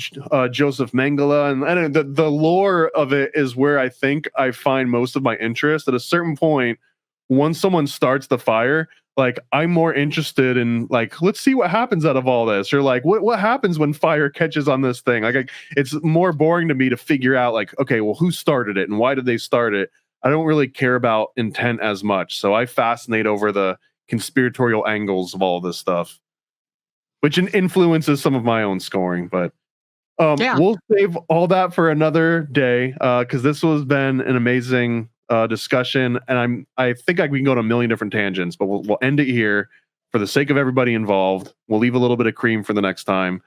Joseph Mengele, and the lore of it is where I think I find most of my interest. At a certain point, once someone starts the fire, like I'm more interested in like, let's see what happens out of all this, or like what happens when fire catches on this thing. Like it's more boring to me to figure out like, okay, well, who started it and why did they start it? I don't really care about intent as much, so I fascinate over the conspiratorial angles of all this stuff, which influences some of my own scoring. But we'll save all that for another day, because this has been an amazing discussion, and I think we can go on a million different tangents, but we'll end it here for the sake of everybody involved. We'll leave a little bit of cream for the next time.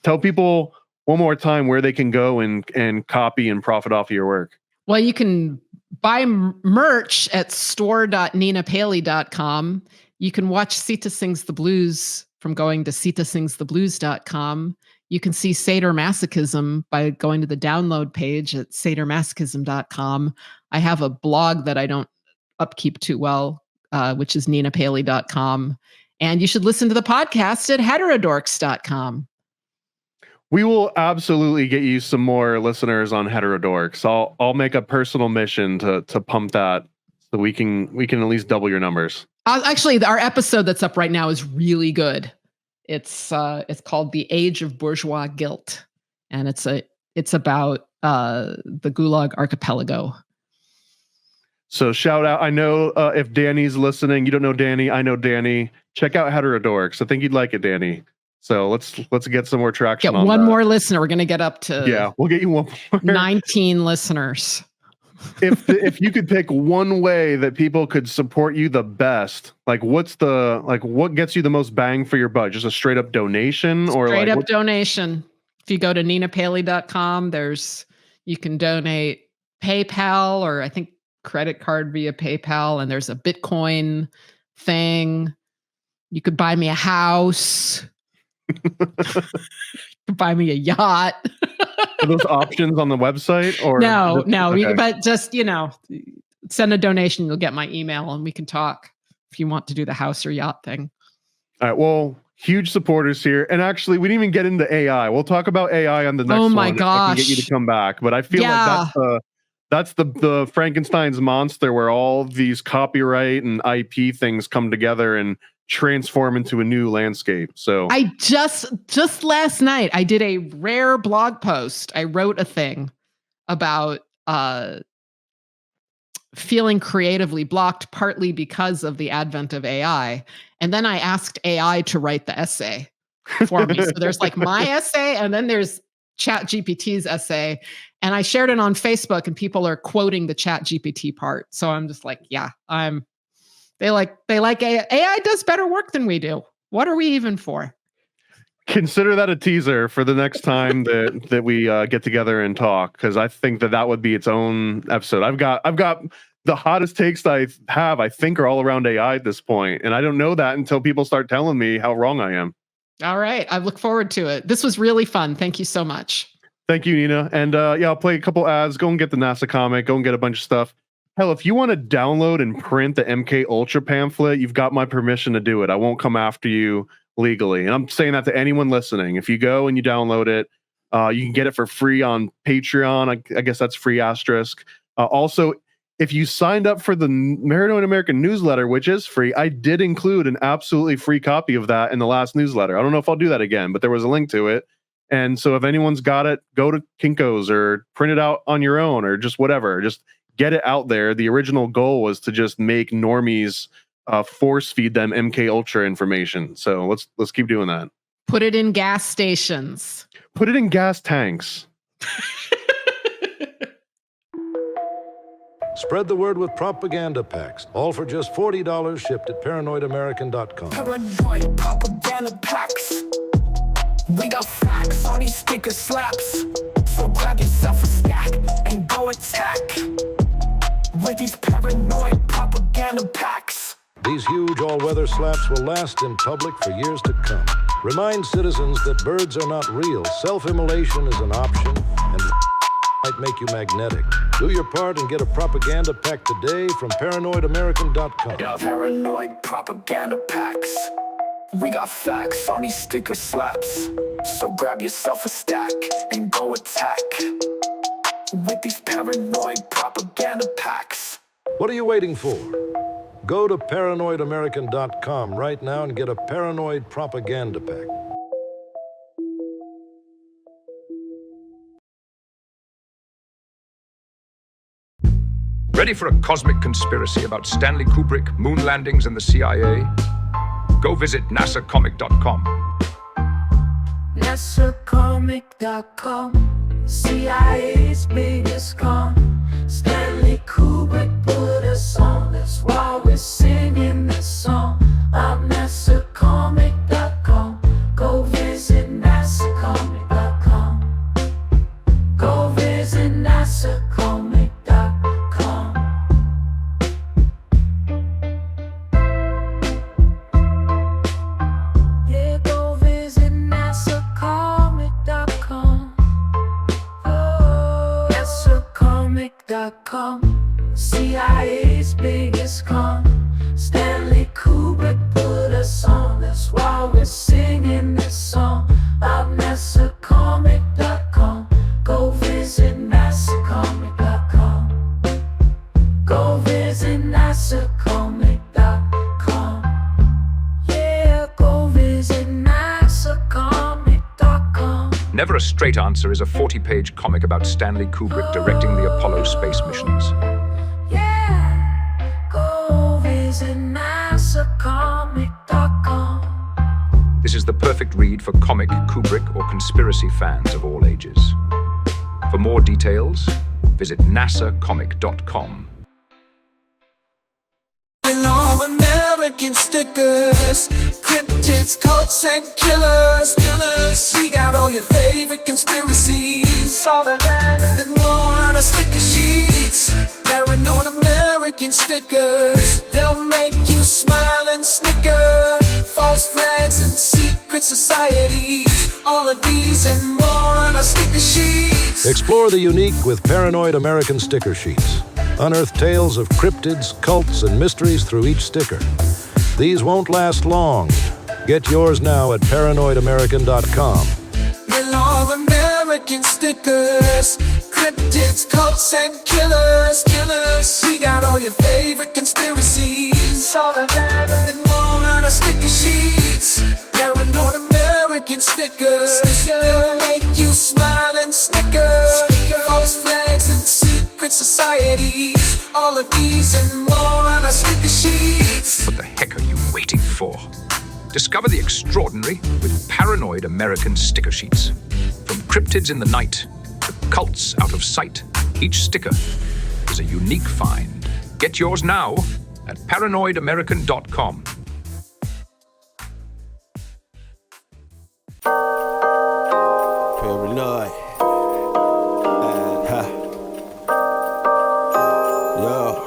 Tell people one more time where they can go and copy and profit off of your work. Well, you can buy merch at store.ninapaley.com. You can watch Sita Sings the Blues from going to sitasingstheblues.com. You can see Sadomasochism by going to the download page at sadomasochism.com. I have a blog that I don't upkeep too well, which is ninapaley.com. And you should listen to the podcast at heterodorks.com. We will absolutely get you some more listeners on Heterodorks. I'll make a personal mission to pump that so we can at least double your numbers. Actually, our episode that's up right now is really good. It's called The Age of Bourgeois Guilt, and it's about the Gulag Archipelago. So shout out. I know if Danny's listening, you don't know Danny, I know Danny. Check out Heterodorks. I think you'd like it, Danny. So let's get some more traction. Get one more listener. We're going to get up to we'll get you one more. 19 listeners. If you could pick one way that people could support you the best, like what gets you the most bang for your buck? Just a straight up donation, or straight up donation. If you go to ninapaley.com, you can donate PayPal, or I think credit card via PayPal, and there's a Bitcoin thing. You could buy me a house. You could buy me a yacht. Are those options on the website, or no? Okay. But just send a donation. You'll get my email, and we can talk if you want to do the house or yacht thing. All right. Well, huge supporters here, and actually, we didn't even get into AI. We'll talk about AI on the next one. Oh my gosh! I can get you to come back, but I feel like that's the Frankenstein's monster, where all these copyright and IP things come together and transform into a new landscape. So I just last night I did a rare blog post. I wrote a thing about feeling creatively blocked, partly because of the advent of AI. And then I asked AI to write the essay for me. So there's like my essay, and then there's ChatGPT's essay. And I shared it on Facebook, and people are quoting the ChatGPT part. So I'm just like, They like AI. AI does better work than we do. What are we even for? Consider that a teaser for the next time that we get together and talk, because I think that would be its own episode. I've got the hottest takes I think are all around AI at this point, and I don't know that until people start telling me how wrong I am. All right, I look forward to it. This was really fun. Thank you so much. Thank you, Nina. And I'll play a couple ads. Go and get the NASA comic. Go and get a bunch of stuff. Hell, if you want to download and print the MK Ultra pamphlet, you've got my permission to do it. I won't come after you legally. And I'm saying that to anyone listening. If you go and you download it, you can get it for free on Patreon. I guess that's free asterisk. Also, if you signed up for the Paranoid American newsletter, which is free, I did include an absolutely free copy of that in the last newsletter. I don't know if I'll do that again, but there was a link to it. And so if anyone's got it, go to Kinko's or print it out on your own, or just whatever. Just get it out there. The original goal was to just make normies force feed them MK Ultra information. So let's keep doing that. Put it in gas stations. Put it in gas tanks. Spread the word with propaganda packs, all for just $40 shipped at paranoidamerican.com. Paranoid propaganda packs. We got facts on these sticker slaps. So grab yourself a stack and go attack with these paranoid propaganda packs. These huge all-weather slaps will last in public for years to come. Remind citizens that birds are not real. Self-immolation is an option, and might make you magnetic. Do your part and get a propaganda pack today from paranoidamerican.com. Paranoid propaganda packs. We got facts on these sticker slaps, so grab yourself a stack and go attack with these paranoid propaganda packs. What are you waiting for? Go to paranoidamerican.com right now and get a paranoid propaganda pack. Ready for a cosmic conspiracy about Stanley Kubrick, moon landings, and the CIA? Go visit nasacomic.com. nasacomic.com, CIA's biggest con. Stanley Kubrick put us on, that's why we're singing this song. I'm nasacomic.com. Go visit nasacomic.com. Go visit nasacomic.com. CIA's biggest con. Stanley Kubrick put us on, that's why we're singing this song. I'm nasacomic.com. Go visit nasacomic.com. Go visit nasacomic.com. Yeah, go visit nasacomic.com. Never a Straight Answer is a 40-page comic about Stanley Kubrick directing the Apollo space missions. Yeah, go visit nasacomic.com. This is the perfect read for comic, Kubrick, or conspiracy fans of all ages. For more details, visit nasacomic.com. All American stickers, cryptids, cults, and killers. We got all your favorite conspiracies, all that and more on our sticker sheets. Paranoid American stickers, they'll make you smile and snicker. False flags and secret societies, all of these and more on our sticker sheets. Explore the unique with Paranoid American sticker sheets. Unearth tales of cryptids, cults, and mysteries through each sticker. These won't last long. Get yours now at paranoidamerican.com. All American stickers, cryptids, cults, and killers. We got all your favorite conspiracies, all that and more on our sticker sheets. Paranoid American stickers, they'll make you smile and snicker. False flags and secret societies, all of these and more on our sticker sheets. What the heck are you waiting for? Discover the extraordinary with Paranoid American sticker sheets. From cryptids in the night to cults out of sight, each sticker is a unique find. Get yours now at paranoidamerican.com. Paranoid. Yo.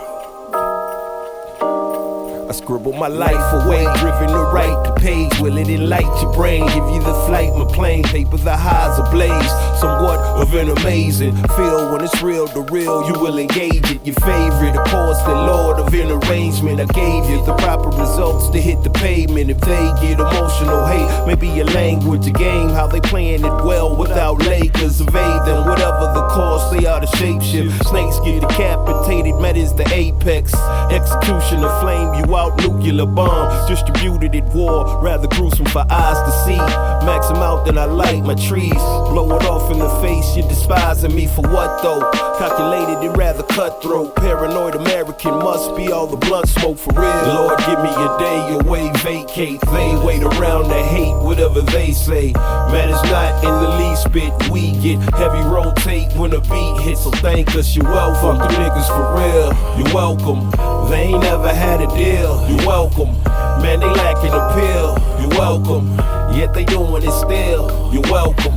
I scribble my life away, driven to write the page. Will it enlighten your brain? Give you the flight, my plane, paper the highs ablaze. Somewhat of an amazing feel when it's real to real. You will engage it. Your favorite, of course, the Lord of an arrangement. I gave you the proper results to hit the pavement. If they get emotional, hate maybe your language, a game, how they playing it well without Lakers. Evade them, whatever the cost, they are the shapeshift. Snakes get decapitated, met is the apex. Execution of flame you out, nuclear bomb distributed at war, rather gruesome for eyes to see. Max them out, then I light my trees. Blow it off in the face, you're despising me for what though? Calculated and rather cutthroat. Paranoid American must be all the blunt smoke for real. Lord, give me a day away, vacate. They wait around to hate whatever they say. Matters not in the least bit. We get heavy rotate when a beat hits, so thank us, you're welcome. Fuck the niggas for real, you're welcome. They ain't never had a deal, you're welcome. Man, they lacking appeal, you're welcome. Yet they doing it still, you're welcome.